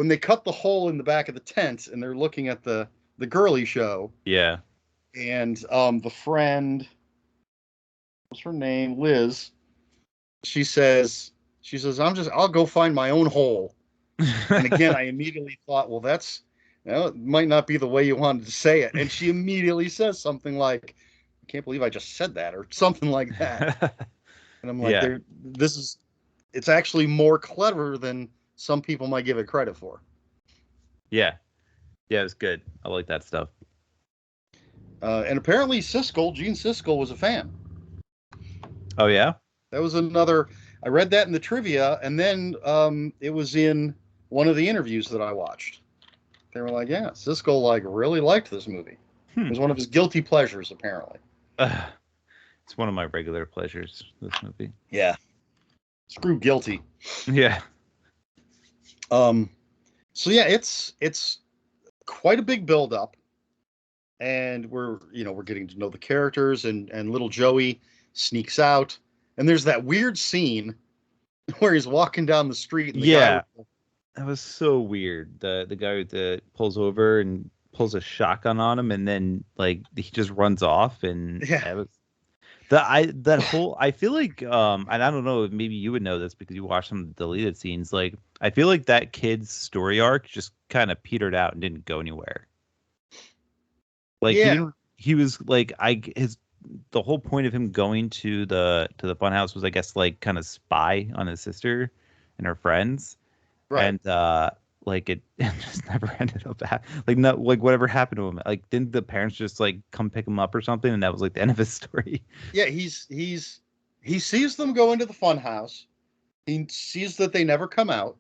they cut the hole in the back of the tent and they're looking at the girly show. Yeah. And the friend, what's her name? Liz. she says, I'll go find my own hole. And again, I immediately thought, well, it might not be the way you wanted to say it. And she immediately says something like, I can't believe I just said that, or something like that. And I'm like, Yeah. it's actually more clever than some people might give it credit for. Yeah. Yeah, it was good. I like that stuff. And apparently Gene Siskel was a fan. Oh, yeah? That was I read that in the trivia, and then it was in one of the interviews that I watched. They were like, yeah, Siskel really liked this movie. It was one of his guilty pleasures, apparently. It's one of my regular pleasures, this movie. Yeah. Screw guilty. Yeah. So yeah, it's quite a big build-up. And we're getting to know the characters, and little Joey sneaks out, and there's that weird scene where he's walking down the street. And that was so weird. The guy that pulls over and pulls a shotgun on him, and then he just runs off, and that was I feel like and I don't know, maybe you would know this because you watched some of the deleted scenes. I feel like that kid's story arc just kind of petered out and didn't go anywhere. He was the whole point of him going to the Funhouse was, I guess, kind of spy on his sister and her friends, right? And it just never ended up whatever happened to him. Didn't the parents just come pick him up or something, and that was the end of his story? Yeah, he sees them go into the Funhouse. He sees that they never come out,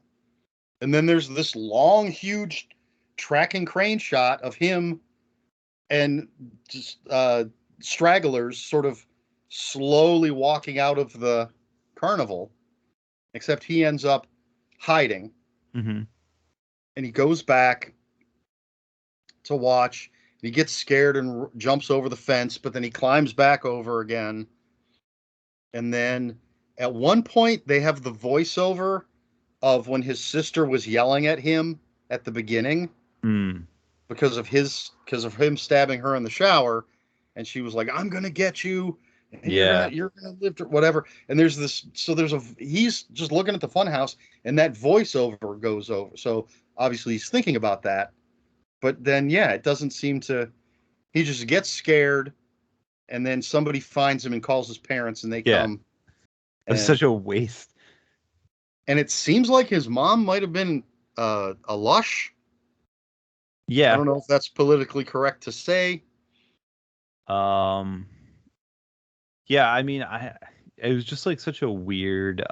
and then there's this long, huge tracking crane shot of him and just stragglers sort of slowly walking out of the carnival, except he ends up hiding. Mm-hmm. And he goes back to watch. And he gets scared and jumps over the fence, but then he climbs back over again. And then at one point, they have the voiceover of when his sister was yelling at him at the beginning. Mm. Because of him stabbing her in the shower, and she was like, "I'm gonna get you, and you're gonna live to whatever." And he's just looking at the Funhouse, and that voiceover goes over. So obviously he's thinking about that, but then it doesn't seem to. He just gets scared, and then somebody finds him and calls his parents, and they come. It was such a waste. And it seems like his mom might have been a lush. Yeah. I don't know if that's politically correct to say. Yeah, I mean, it was just such a weird, it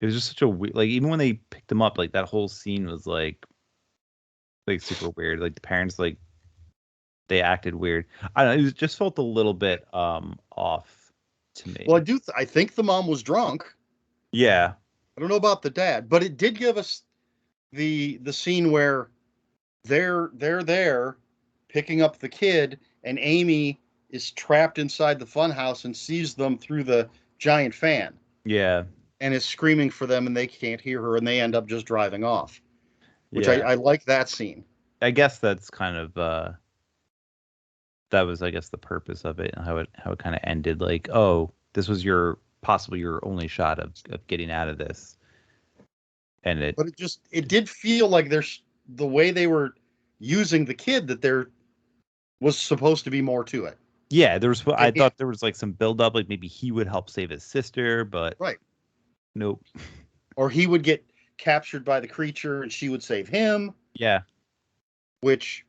was just such a weird, even when they picked him up, that whole scene was super weird. The parents, they acted weird. I don't know, it just felt a little bit off to me. Well, I think the mom was drunk. Yeah. I don't know about the dad, but it did give us the scene where they're there picking up the kid, and Amy is trapped inside the Funhouse and sees them through the giant fan. Yeah. And is screaming for them, and they can't hear her, and they end up just driving off. Which I like that scene. I guess that's kind of that was, I guess, the purpose of it, and how it kind of ended. This was possibly your only shot of getting out of this. But it did feel like there's the way they were using the kid, that there was supposed to be more to it. Yeah, I thought there was some build up, maybe he would help save his sister, but right. Nope. Or he would get captured by the creature and she would save him. Yeah. Which,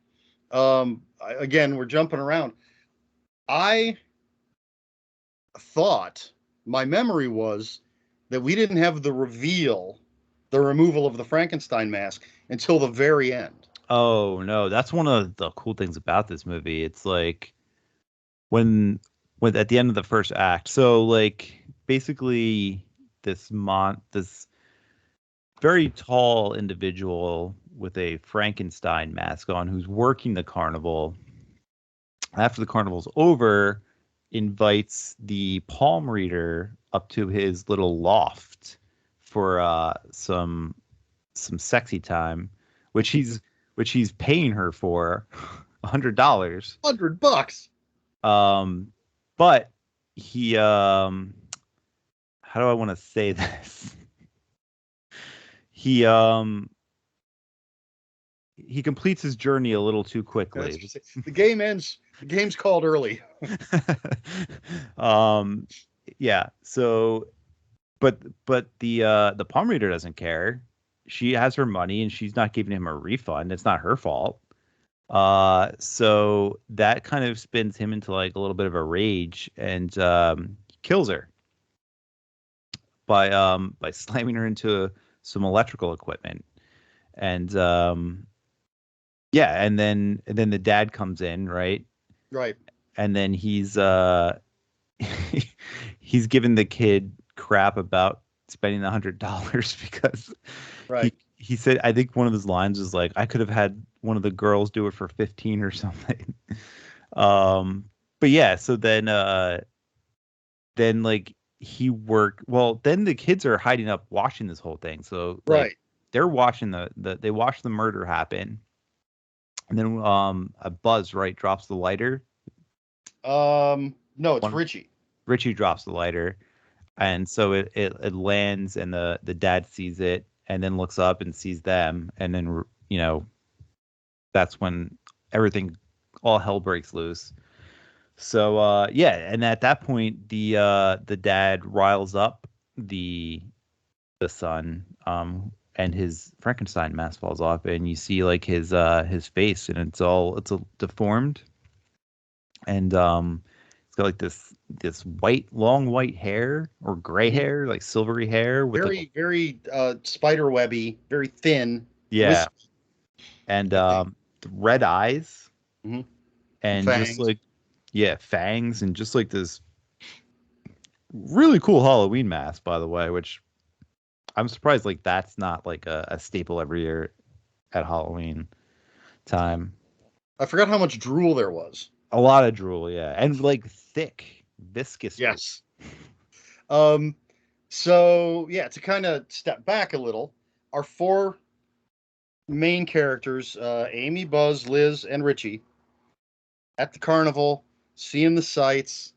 again, we're jumping around. I thought, my memory was that we didn't have the removal of the Frankenstein mask until the very end. Oh no, that's one of the cool things about this movie. It's when at the end of the first act. So basically this very tall individual with a Frankenstein mask on, who's working the carnival, after the carnival's over, invites the palm reader up to his little loft for some sexy time, which he's paying her for $100. $100. But he how how do I want to say this? He completes his journey a little too quickly. The game ends. The game's called early. Yeah. So, but the palm reader doesn't care. She has her money and she's not giving him a refund. It's not her fault. So that kind of spins him into like a little bit of a rage and kills her by slamming her into some electrical equipment. And yeah, and then the dad comes in, right? Right. And then he's he's giving the kid crap about spending $100 because Right. he said, I think one of his lines was like, I could have had one of the girls do it for 15 or something. But yeah, so then like then the kids are hiding up watching this whole thing. So like, right. they're watching they watch the murder happen. And then a Buzz, right, drops the lighter. No, it's Richie. Richie drops the lighter. And so it lands and the dad sees it and then looks up and sees them. And then, you know, that's when everything, all hell breaks loose. So, yeah. And at that point, the dad riles up the son, and his Frankenstein mask falls off and you see like his face and it's deformed. And, it's got like this long white hair or gray hair, like silvery hair with very spider webby, very thin. Yeah. And red eyes. Mm-hmm. And fangs. Just like fangs and just like this really cool Halloween mask, by the way, which I'm surprised like that's not like a staple every year at Halloween time. I forgot how much drool there was. A lot of drool, yeah. And like thick, viscous. Yes. So yeah, to kind of step back a little, our four main characters, Amy, Buzz, Liz, and Richie, at the carnival, seeing the sights,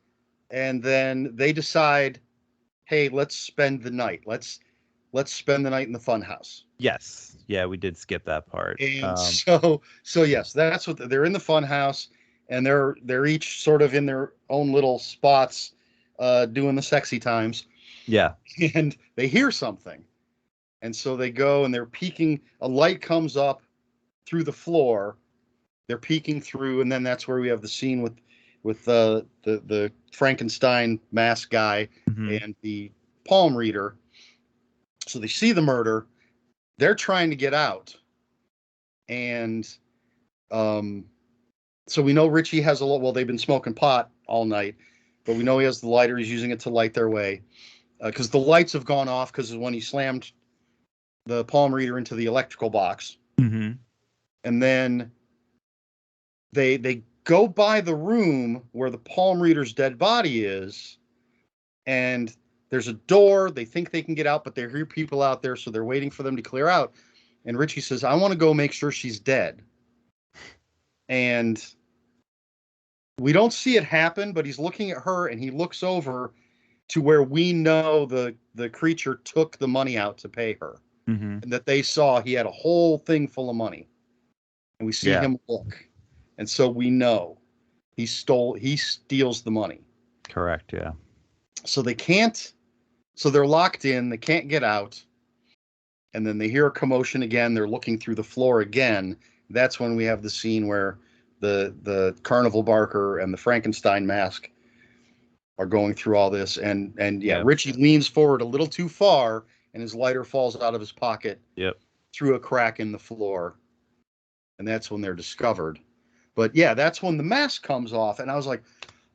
and then they decide, hey, let's spend the night. Let's spend the night in the Funhouse. Yes. Yeah, we did skip that part. And so yes, that's what they're in the Funhouse, and they're each sort of in their own little spots, doing the sexy times. Yeah. And they hear something, and so they go and they're peeking. A light comes up through the floor. They're peeking through, and then that's where we have the scene with the Frankenstein mask guy and the palm reader. So they see the murder. They're trying to get out, and so we know Richie has well, they've been smoking pot all night, but we know he has the lighter. He's using it to light their way, because the lights have gone off because when he slammed the palm reader into the electrical box. Mm-hmm. And then they go by the room where the palm reader's dead body is, and there's a door. They think they can get out, but they hear people out there, so they're waiting for them to clear out. And Richie says, I want to go make sure she's dead. And we don't see it happen, but he's looking at her, and he looks over to where we know the creature took the money out to pay her. Mm-hmm. And that they saw he had a whole thing full of money. And we see him look. And so we know he steals the money. Correct, yeah. So they're locked in, they can't get out. And then they hear a commotion again, they're looking through the floor again. That's when we have the scene where the carnival barker and the Frankenstein mask are going through all this. And Richie leans forward a little too far, and his lighter falls out of his pocket through a crack in the floor. And that's when they're discovered. But yeah, that's when the mask comes off. And I was like,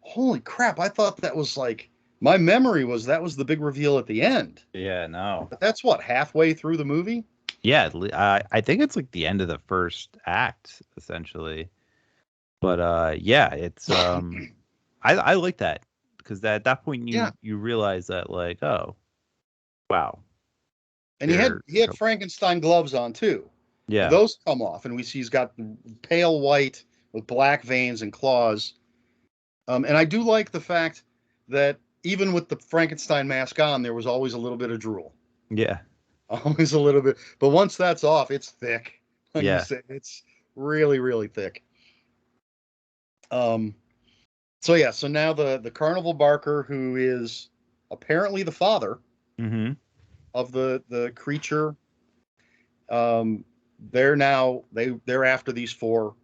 holy crap. I thought that was like, my memory was that was the big reveal at the end. Yeah, no. But that's what, halfway through the movie? Yeah, I think it's like the end of the first act, essentially. But yeah, it's I like that, because at that point you realize that, like, oh, wow. And he had Frankenstein gloves on too. Yeah. Those come off, and we see he's got pale white with black veins and claws. And I do like the fact that even with the Frankenstein mask on, there was always a little bit of drool. Yeah. Always a little bit. But once that's off, it's thick. Like you Yeah. said, it's really, really thick. So yeah, so now the Carnival Barker, who is apparently the father Mm-hmm. of the creature, they're after these four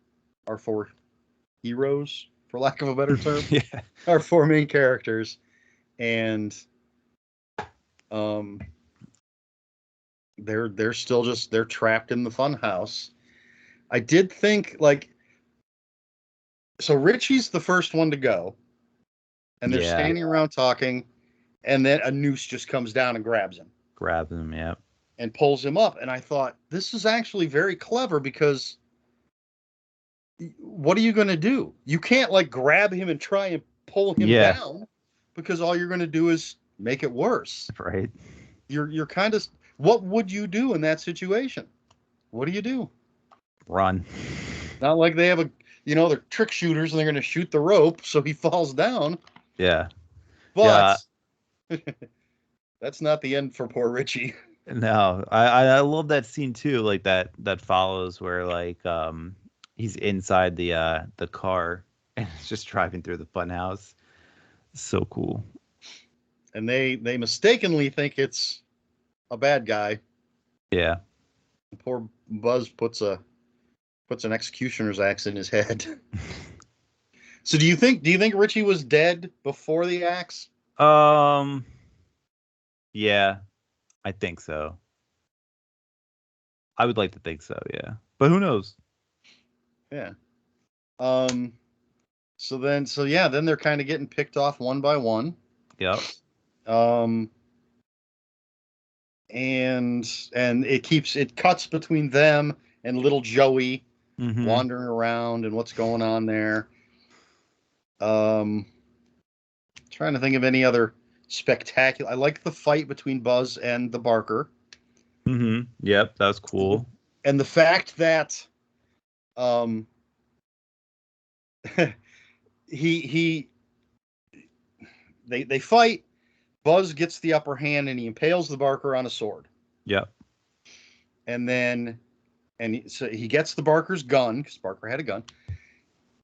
heroes, for lack of a better term. Yeah. Our four main characters, and they're still they're trapped in the Funhouse. I did think, like, so Richie's the first one to go, and they're Yeah. standing around talking, and then a noose just comes down and grabs him. Grabs him, yeah. And pulls him up. And I thought, this is actually very clever, because what are you going to do? You can't, like, grab him and try and pull him down, because all you're going to do is make it worse. Right. You're kind of, what would you do in that situation? What do you do? Run. Not like they have they're trick shooters and they're going to shoot the rope so he falls down. Yeah. But that's not the end for poor Richie. No, I love that scene too, like that follows where, like, he's inside the car and it's just driving through the funhouse. So cool. And they mistakenly think it's a bad guy. Yeah. Poor Buzz puts an executioner's axe in his head. So do you think Richie was dead before the axe? Yeah, I think so. I would like to think so, yeah. But who knows? Yeah. Then they're kind of getting picked off one by one. Yep. And it cuts between them and little Joey wandering around and what's going on there. Trying to think of any other spectacular. I like the fight between Buzz and the Barker. Yep, that was cool. And the fact that they fight. Buzz gets the upper hand and he impales the Barker on a sword. Yep. And so he gets the Barker's gun, because Barker had a gun,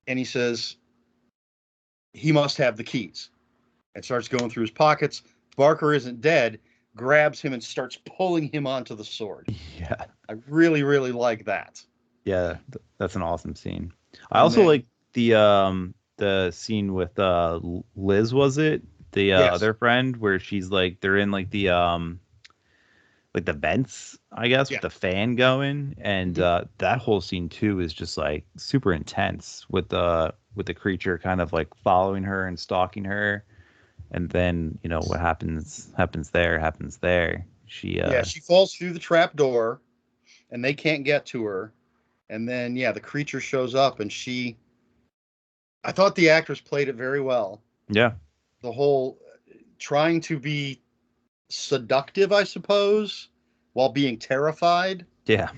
and he says he must have the keys, and starts going through his pockets. Barker isn't dead, grabs him and starts pulling him onto the sword. Yeah. I really, really like that. Yeah, that's an awesome scene. I also like the scene with Liz, was it? The Yes. Other friend, where she's like, they're in like the vents, I guess, with the fan going, and that whole scene too is just like super intense with the creature kind of like following her and stalking her, and then what happens there. She falls through the trap door, and they can't get to her, and then the creature shows up, and I thought the actress played it very well. Yeah. The whole trying to be seductive, I suppose, while being terrified. Yeah.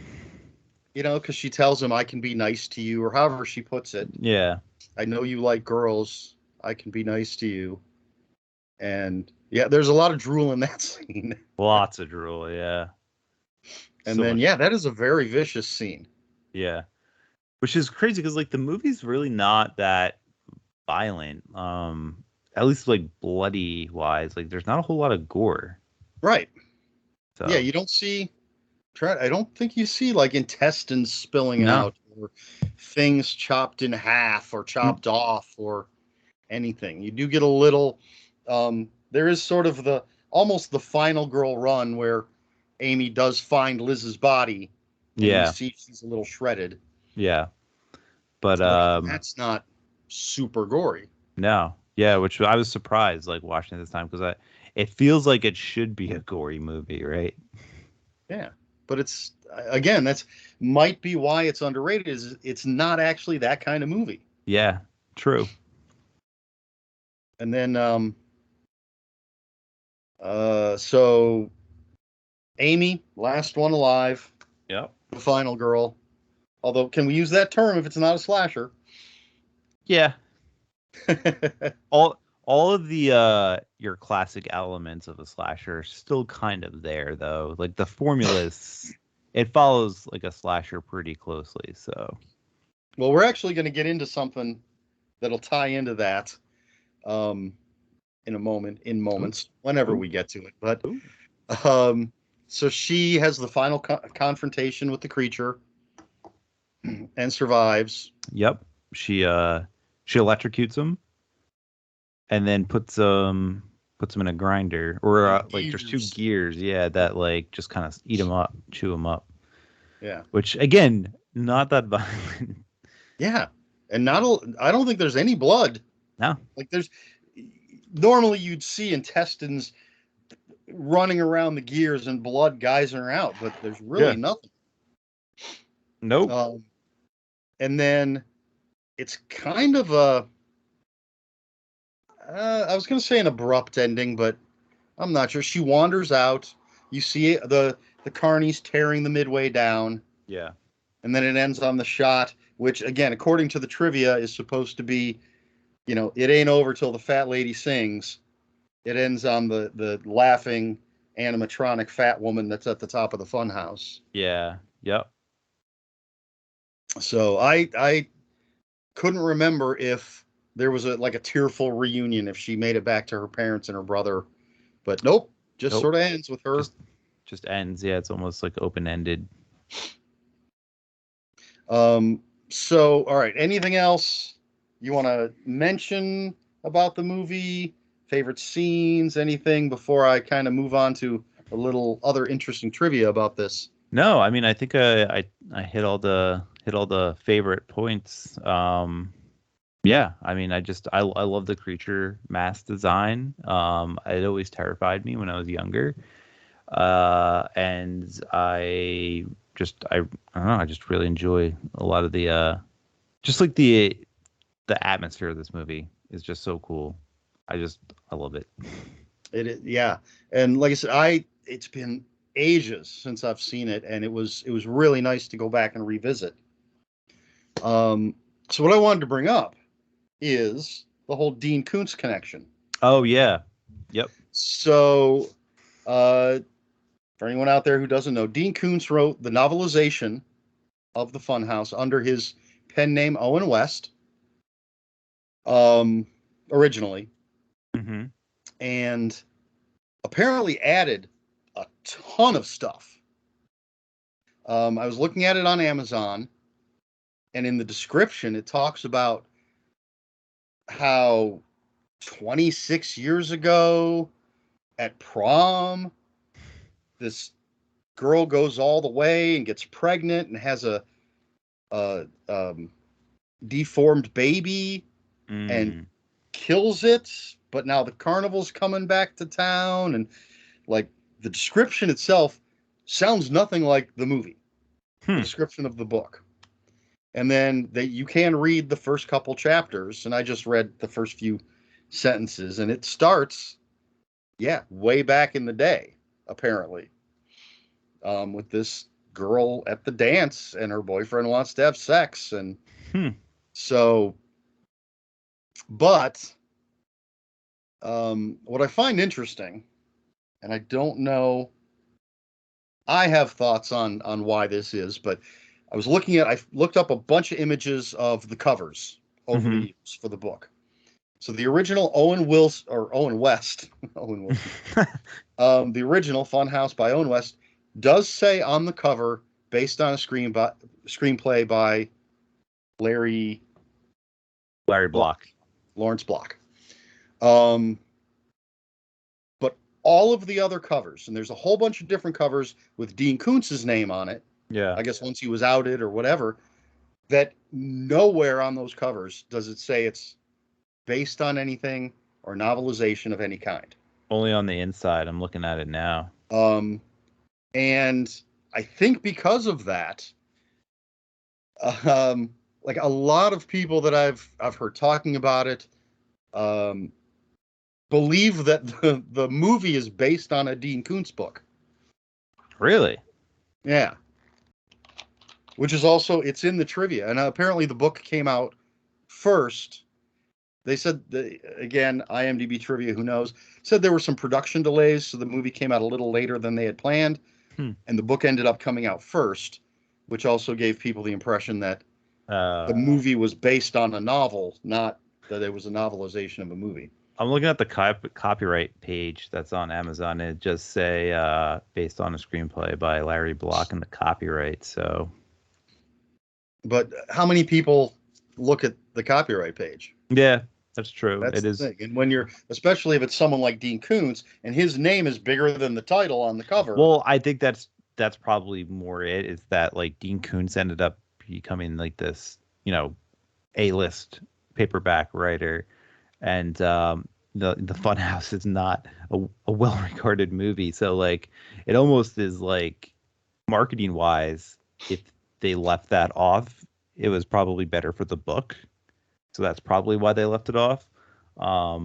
Because she tells him, I can be nice to you, or however she puts it. Yeah. I know you like girls. I can be nice to you. And there's a lot of drool in that scene. Lots of drool, yeah. And that is a very vicious scene. Yeah. Which is crazy, because like the movie's really not that violent. At least like bloody wise, like there's not a whole lot of gore. Right. So. Yeah, you don't see. I don't think you see like intestines spilling out, or things chopped in half or chopped off or anything. You do get a little. There is sort of almost the final girl run where Amy does find Liz's body. And you see she's a little shredded. Yeah. But that's not super gory. No. Yeah, which I was surprised, like, watching it this time, because it feels like it should be a gory movie, right? Yeah, but it's, again, that's might be why it's underrated, is it's not actually that kind of movie. Yeah, true. And then, so Amy, last one alive. Yep. The final girl. Although, can we use that term if it's not a slasher? Yeah. All all of the your classic elements of a slasher are still kind of there, though. Like the formula it follows like a slasher pretty closely. So, well, we're actually going to get into something that'll tie into that in moments, whenever we get to it. But so she has the final confrontation with the creature and survives. Yep. She electrocutes him and then puts him in a grinder or like there's 2 gears, that like just kind of eat him up, chew him up. Yeah. Which again, not that violent. Yeah. And I don't think there's any blood. No. Like normally you'd see intestines running around the gears and blood geysering out, but there's really nothing. Nope. And then it's kind of I was going to say an abrupt ending, but I'm not sure. She wanders out. You see the carnies tearing the midway down. Yeah. And then it ends on the shot, which, again, according to the trivia, is supposed to be, it ain't over till the fat lady sings. It ends on the laughing animatronic fat woman that's at the top of the funhouse. Yeah. Yep. So I couldn't remember if there was a tearful reunion, if she made it back to her parents and her brother, but nope, sort of ends with her. Just ends. Yeah, it's almost like open-ended. So, all right, anything else you want to mention about the movie? Favorite scenes, anything before I kind of move on to a little other interesting trivia about this? No, I mean, I think I hit all the favorite points. Yeah, I mean, I love the creature mask design. It always terrified me when I was younger. And I don't know, I just really enjoy a lot of the just like the atmosphere of this movie is just so cool. I love it. It is, yeah. And like I said, it's been ages since I've seen it, and it was really nice to go back and revisit. So what I wanted to bring up is the whole Dean Koontz connection. Oh yeah. Yep. So for anyone out there who doesn't know, Dean Koontz wrote the novelization of the Funhouse under his pen name Owen West, originally. Mm-hmm. And apparently added a ton of stuff. I was looking at it on Amazon, and in the description, it talks about how 26 years ago at prom, this girl goes all the way and gets pregnant and has a deformed baby and kills it. But now the carnival's coming back to town, and like the description itself sounds nothing like the movie, the description of the book. And then you can read the first couple chapters, and I just read the first few sentences, and it starts, way back in the day, apparently, with this girl at the dance, and her boyfriend wants to have sex, and so, but what I find interesting, and I don't know, I have thoughts on why this is, but I looked up a bunch of images of the covers over the years for the book. So the original Owen West, Owen Wilson, the original Funhouse by Owen West does say on the cover, based on a screenplay by Larry Block. Lawrence Block. But all of the other covers, and there's a whole bunch of different covers with Dean Koontz's name on it. Yeah. I guess once he was outed or whatever, that nowhere on those covers does it say it's based on anything or novelization of any kind. Only on the inside. I'm looking at it now. And I think because of that, like a lot of people that I've heard talking about it, believe that the movie is based on a Dean Koontz book. Really? Yeah. Which is also, it's in the trivia. And apparently the book came out first. They said, again, IMDb trivia, who knows, said there were some production delays, so the movie came out a little later than they had planned, and the book ended up coming out first, which also gave people the impression that the movie was based on a novel, not that it was a novelization of a movie. I'm looking at the copyright page that's on Amazon. It just say based on a screenplay by Larry Block in the copyright. So, but how many people look at the copyright page? Yeah, that's true. That's it the is. thing. And when you're, especially if it's someone like Dean Koontz and his name is bigger than the title on the cover. Well, I think that's probably more it is that like Dean Koontz ended up becoming like this, A-list paperback writer, and the Funhouse is not a well-regarded movie, so like it almost is like marketing wise, if they left that off, it was probably better for the book. So that's probably why they left it off. I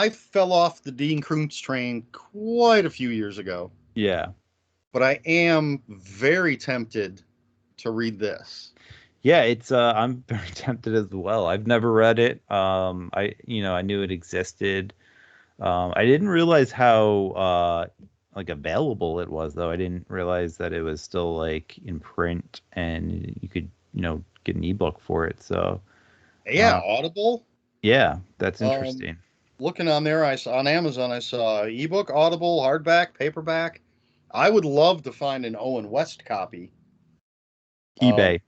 fell off the Dean Koontz train quite a few years ago. Yeah. But I am very tempted to read this. Yeah, it's I'm very tempted as well. I've never read it. I knew it existed. I didn't realize how like available it was, though. I didn't realize that it was still like in print and you could, get an ebook for it. So yeah, Audible. Yeah, that's interesting. Looking on there, on Amazon, I saw ebook, Audible, hardback, paperback. I would love to find an Owen West copy. eBay.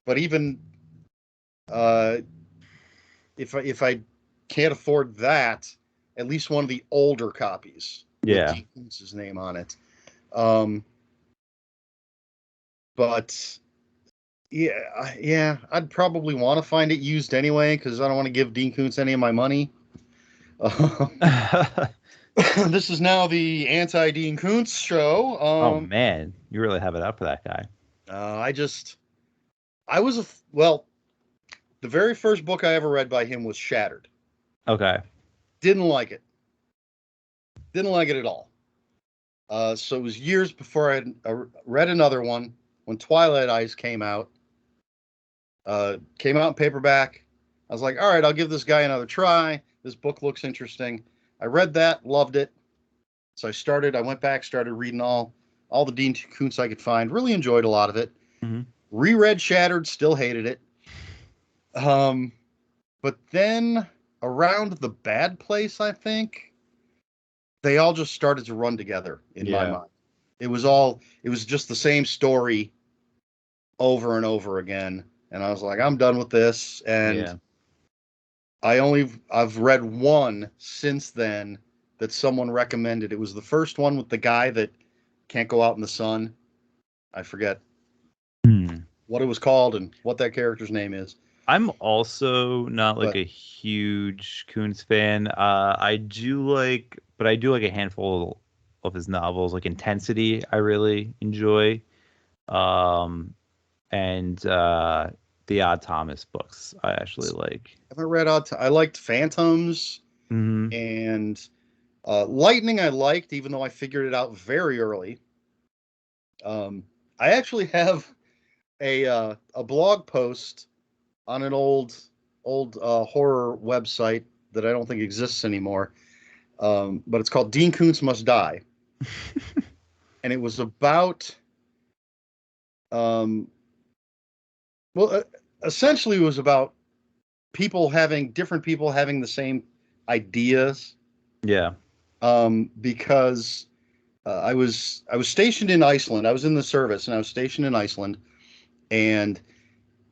But even if I can't afford that, at least one of the older copies with Dean Koontz's name on it. But yeah, I'd probably want to find it used anyway because I don't want to give Dean Koontz any of my money. This is now the anti-Dean Koontz show. Oh man, you really have it up for that guy. The very first book I ever read by him was Shattered. Okay. Didn't like it. Didn't like it at all. So it was years before I had read another one when Twilight Eyes came out. Came out in paperback. I was like, all right, I'll give this guy another try. This book looks interesting. I read that, loved it. So I went back, started reading all the Dean Koontz I could find. Really enjoyed a lot of it. Mm-hmm. Reread Shattered, still hated it. But then around The Bad Place, I think, they all just started to run together in my mind. It was just the same story over and over again. And I was like, I'm done with this. And I've read one since then that someone recommended. It was the first one with the guy that can't go out in the sun. I forget what it was called and what that character's name is. I'm also not like a huge Koontz fan. I do like a handful of his novels, like Intensity. I really enjoy, and the Odd Thomas books. I actually like. I haven't read I liked Phantoms and Lightning. I liked, even though I figured it out very early. I actually have a blog post on an old horror website that I don't think exists anymore. But it's called Dean Koontz Must Die. And it was about, essentially it was about different people having the same ideas. Yeah. Because I was stationed in Iceland. I was in the service and I was stationed in Iceland, and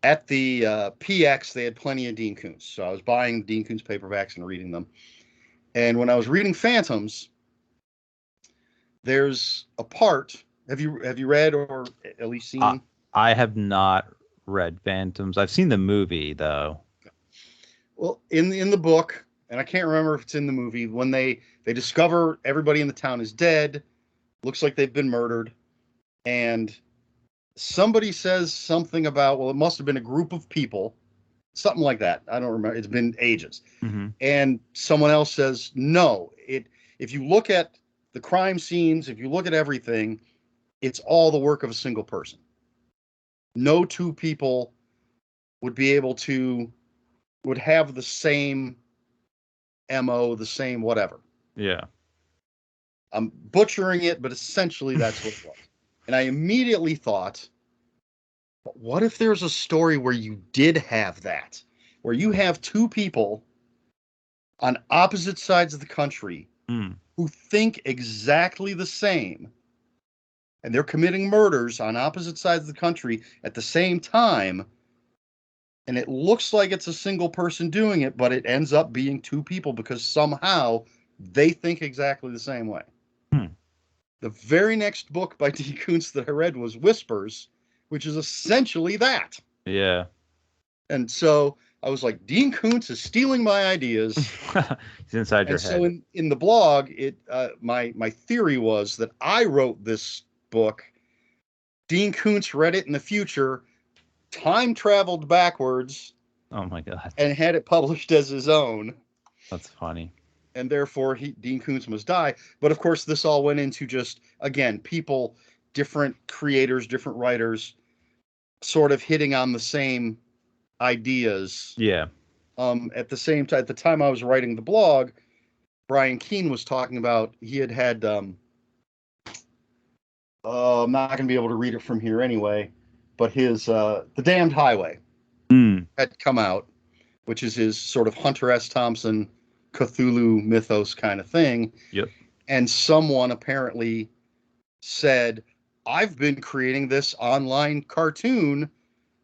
at the PX, they had plenty of Dean Koontz. So I was buying Dean Koontz paperbacks and reading them. And when I was reading Phantoms, there's a part. Have you read or at least seen? I have not read Phantoms. I've seen the movie though. Well, in the book, and I can't remember if it's in the movie, when they discover everybody in the town is dead, looks like they've been murdered, and somebody says something about, well, it must have been a group of people, something like that. I don't remember. It's been ages. Mm-hmm. And someone else says, no, if you look at the crime scenes, if you look at everything, it's all the work of a single person. No two people would have the same MO, the same whatever. Yeah. I'm butchering it, but essentially that's what it was. And I immediately thought, what if there's a story where you did have that, where you have two people on opposite sides of the country who think exactly the same, and they're committing murders on opposite sides of the country at the same time, and it looks like it's a single person doing it, but it ends up being two people because somehow they think exactly the same way. The very next book by D. Koontz that I read was Whispers, which is essentially that. Yeah. And so I was like, Dean Koontz is stealing my ideas. He's inside your head. So in the blog, my theory was that I wrote this book. Dean Koontz read it in the future, time traveled backwards. Oh my God. And had it published as his own. That's funny. And therefore Dean Koontz must die. But of course, this all went into just, again, people, different creators, different writers, sort of hitting on the same ideas. Yeah. At the same time, at the time I was writing the blog, Brian Keene was talking about, he had I'm not going to be able to read it from here anyway, but his The Damned Highway had come out, which is his sort of Hunter S. Thompson Cthulhu mythos kind of thing. Yep. And someone apparently said, I've been creating this online cartoon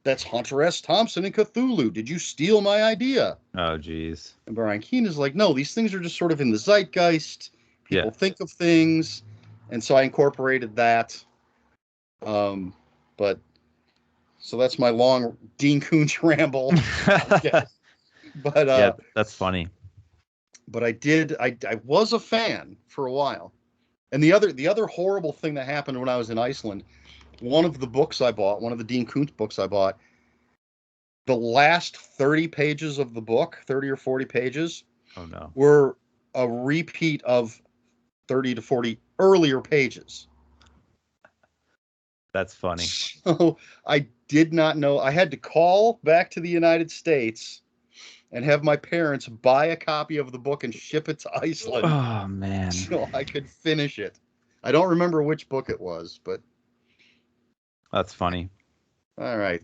that's Hunter S. Thompson and Cthulhu. Did you steal my idea? Oh, geez. And Brian Keene is like, no, these things are just sort of in the zeitgeist. People think of things. And so I incorporated that. But so that's my long Dean Koontz ramble. But yeah, that's funny. But I was a fan for a while. And the other horrible thing that happened when I was in Iceland, one of the books I bought, one of the Dean Koontz books I bought, the last 30 pages of the book, 30 or 40 pages, were a repeat of 30 to 40 earlier pages. That's funny. So I did not know. I had to call back to the United States and have my parents buy a copy of the book and ship it to Iceland. Oh, man. So I could finish it. I don't remember which book it was, but... That's funny. All right.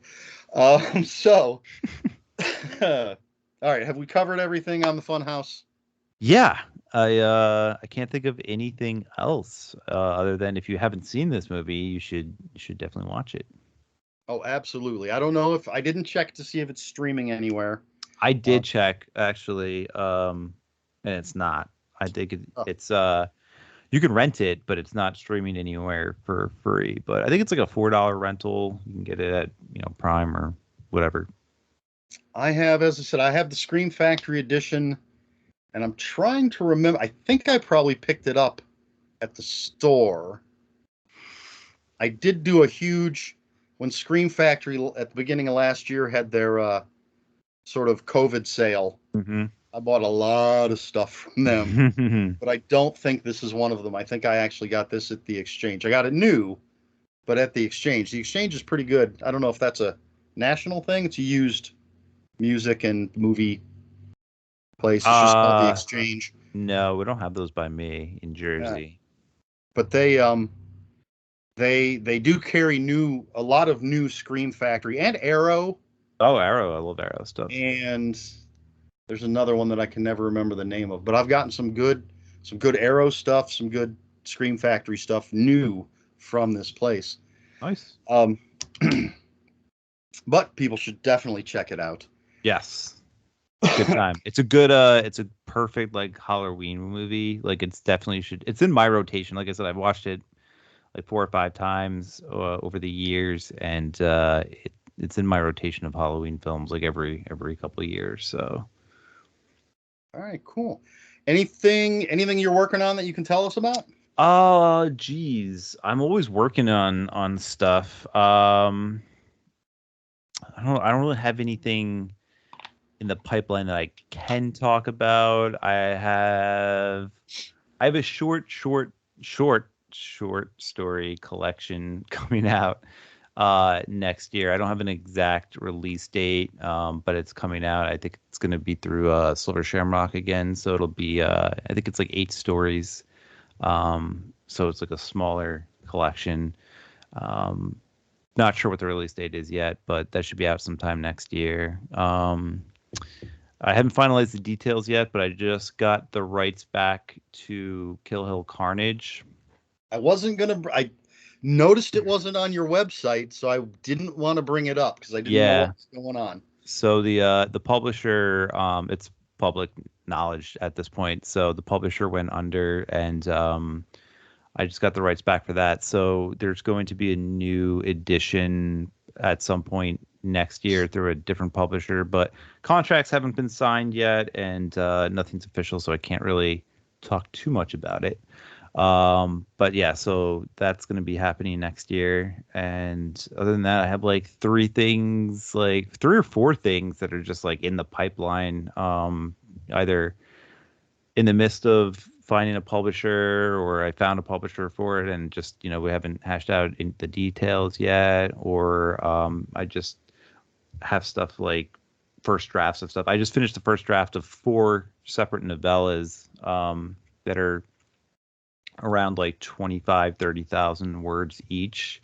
So... all right. Have we covered everything on the Funhouse? Yeah. I can't think of anything else other than if you haven't seen this movie, you should definitely watch it. Oh, absolutely. I don't know if... I didn't check to see if it's streaming anywhere. I did check actually, and it's not. I think it's you can rent it, but it's not streaming anywhere for free. But I think it's like a $4 rental. You can get it at Prime or whatever. I have, as I said, I have the Scream Factory edition, and I'm trying to remember. I think I probably picked it up at the store. I did do a huge when Scream Factory at the beginning of last year had their sort of COVID sale. Mm-hmm. I bought a lot of stuff from them, but I don't think this is one of them. I think I actually got this at the Exchange. I got it new, but at the Exchange. The Exchange is pretty good. I don't know if that's a national thing. It's a used music and movie place. It's just called the Exchange. No, we don't have those by me in Jersey. Yeah. But they do carry a lot of new Scream Factory and Arrow. Oh, Arrow. I love Arrow stuff. And there's another one that I can never remember the name of, but I've gotten some good Arrow stuff, some good Scream Factory stuff new from this place. Nice. But people should definitely check it out. Yes. Good time. It's a perfect like Halloween movie. Like it's in my rotation. Like I said, I've watched it like 4 or 5 times over the years, and it's in my rotation of Halloween films like every couple of years. So, all right, cool. Anything you're working on that you can tell us about? Geez, I'm always working on stuff. I don't really have anything in the pipeline that I can talk about. I have a short story collection coming out next year. I don't have an exact release date, but it's coming out. I think it's going to be through Silver Shamrock again. So it'll be, I think it's like 8 stories. So it's like a smaller collection. Not sure what the release date is yet, but that should be out sometime next year. I haven't finalized the details yet, but I just got the rights back to Kill Hill Carnage. I noticed it wasn't on your website, so I didn't want to bring it up because I didn't know what was going on. So the publisher, it's public knowledge at this point. So the publisher went under, and I just got the rights back for that. So there's going to be a new edition at some point next year through a different publisher, but contracts haven't been signed yet, and nothing's official, so I can't really talk too much about it. But yeah, so that's going to be happening next year. And other than that, I have like 3 or 4 things that are just like in the pipeline, either in the midst of finding a publisher, or I found a publisher for it and just, we haven't hashed out the details yet, or I just have stuff like first drafts of stuff. I just finished the first draft of 4 separate novellas that are around like 30,000 words each,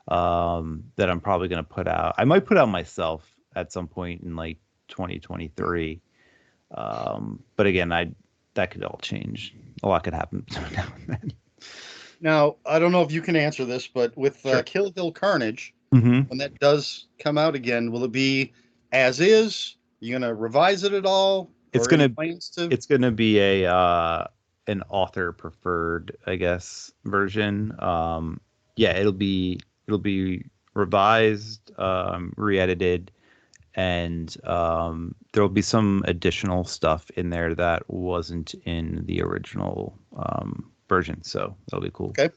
that I'm probably going to put out. I might put out myself at some point in like 2023. But again, that could all change. A lot could happen between now and then. Now, I don't know if you can answer this, but with Sure. Kill Hill Carnage, Mm-hmm. when that does come out again, will it be as is? Are you going to revise it at all? It's Or gonna any plans to? it's gonna be an author preferred, I guess, version. Yeah, it'll be revised, re-edited, and there'll be some additional stuff in there that wasn't in the original version. So that'll be cool. Okay.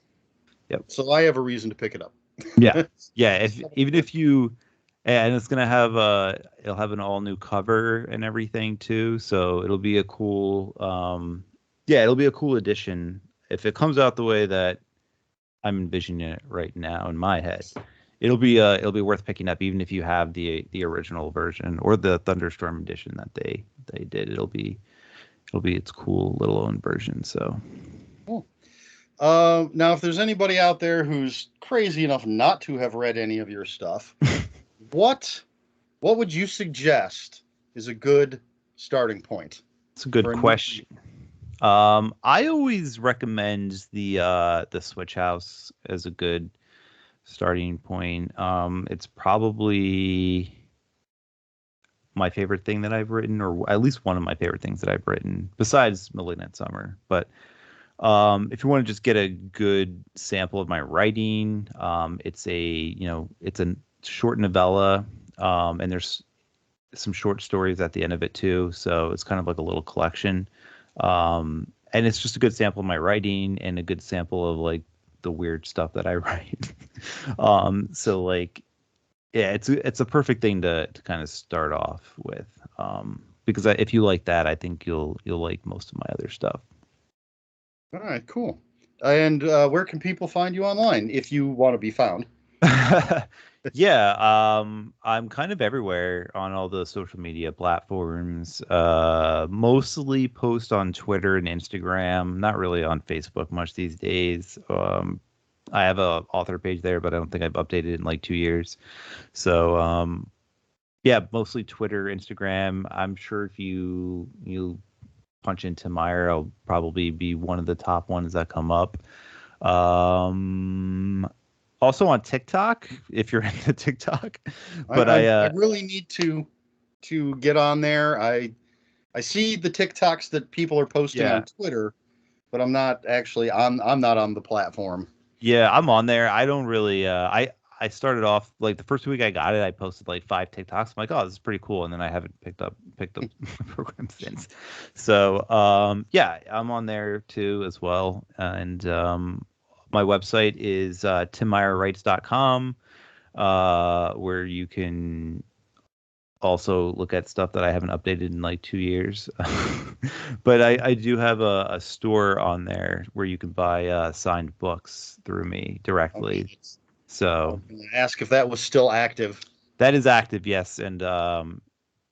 Yep. So I have a reason to pick it up. Yeah. Yeah. Even if you, and it's gonna have it'll have an all new cover and everything too. So it'll be a cool, it'll be a cool addition if it comes out the way that I'm envisioning it right now in my head. It'll be worth picking up, even if you have the original version or the Thunderstorm edition that they did. It'll be its cool little own version. So. Cool. Now, if there's anybody out there who's crazy enough not to have read any of your stuff, what would you suggest is a good starting point? It's a good question. I always recommend the Switch House as a good starting point. It's probably my favorite thing that I've written, or at least one of my favorite things that I've written, besides Malignant Summer. But if you want to just get a good sample of my writing, it's a short novella, and there's some short stories at the end of it too. So it's kind of like a little collection. And it's just a good sample of my writing and a good sample of like the weird stuff that I write. So like, yeah, it's a perfect thing to kind of start off with. Because if you like that, I think you'll like most of my other stuff. All right, cool. And where can people find you online if you want to be found? Yeah, I'm kind of everywhere on all the social media platforms. Mostly post on Twitter and Instagram, not really on Facebook much these days. I have a author page there, but I don't think I've updated it in like 2 years. So, yeah, mostly Twitter, Instagram. I'm sure if you punch in Tim Meyer, I'll probably be one of the top ones that come up. Also on TikTok, if you're into TikTok. But I really need to get on there. I see the TikToks that people are posting on Twitter, but I'm not actually I'm not on the platform. Yeah, I'm on there. I don't really I started off like the first week I got it, I posted like 5 TikToks. I'm like, oh, this is pretty cool. And then I haven't picked up the program since. So yeah, I'm on there too as well. And my website is timmeyerwrites.com, where you can also look at stuff that I haven't updated in like 2 years. But I do have a store on there where you can buy signed books through me directly. Okay. So ask if that was still active. that is active, yes, and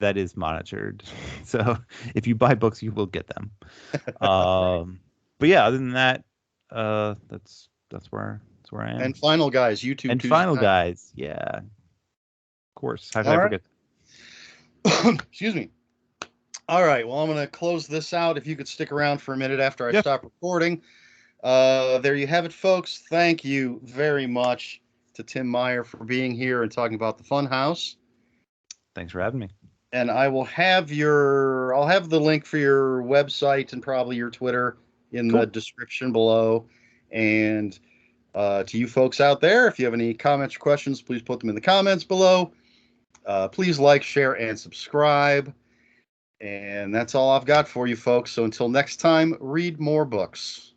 that is monitored. So if you buy books, you will get them. But yeah, other than that, that's where I am. And Final Guys, YouTube. And Tuesday Final night. Guys, yeah, of course. How could I All forget? Excuse me. All right. Well, I'm going to close this out. If you could stick around for a minute after I stop recording. There you have it, folks. Thank you very much to Tim Meyer for being here and talking about the Funhouse. Thanks for having me. And I'll have the link for your website and probably your Twitter in the description below. And to you folks out there, if you have any comments or questions, please put them in the comments below. Please like, share, and subscribe. And that's all I've got for you folks. So until next time, read more books.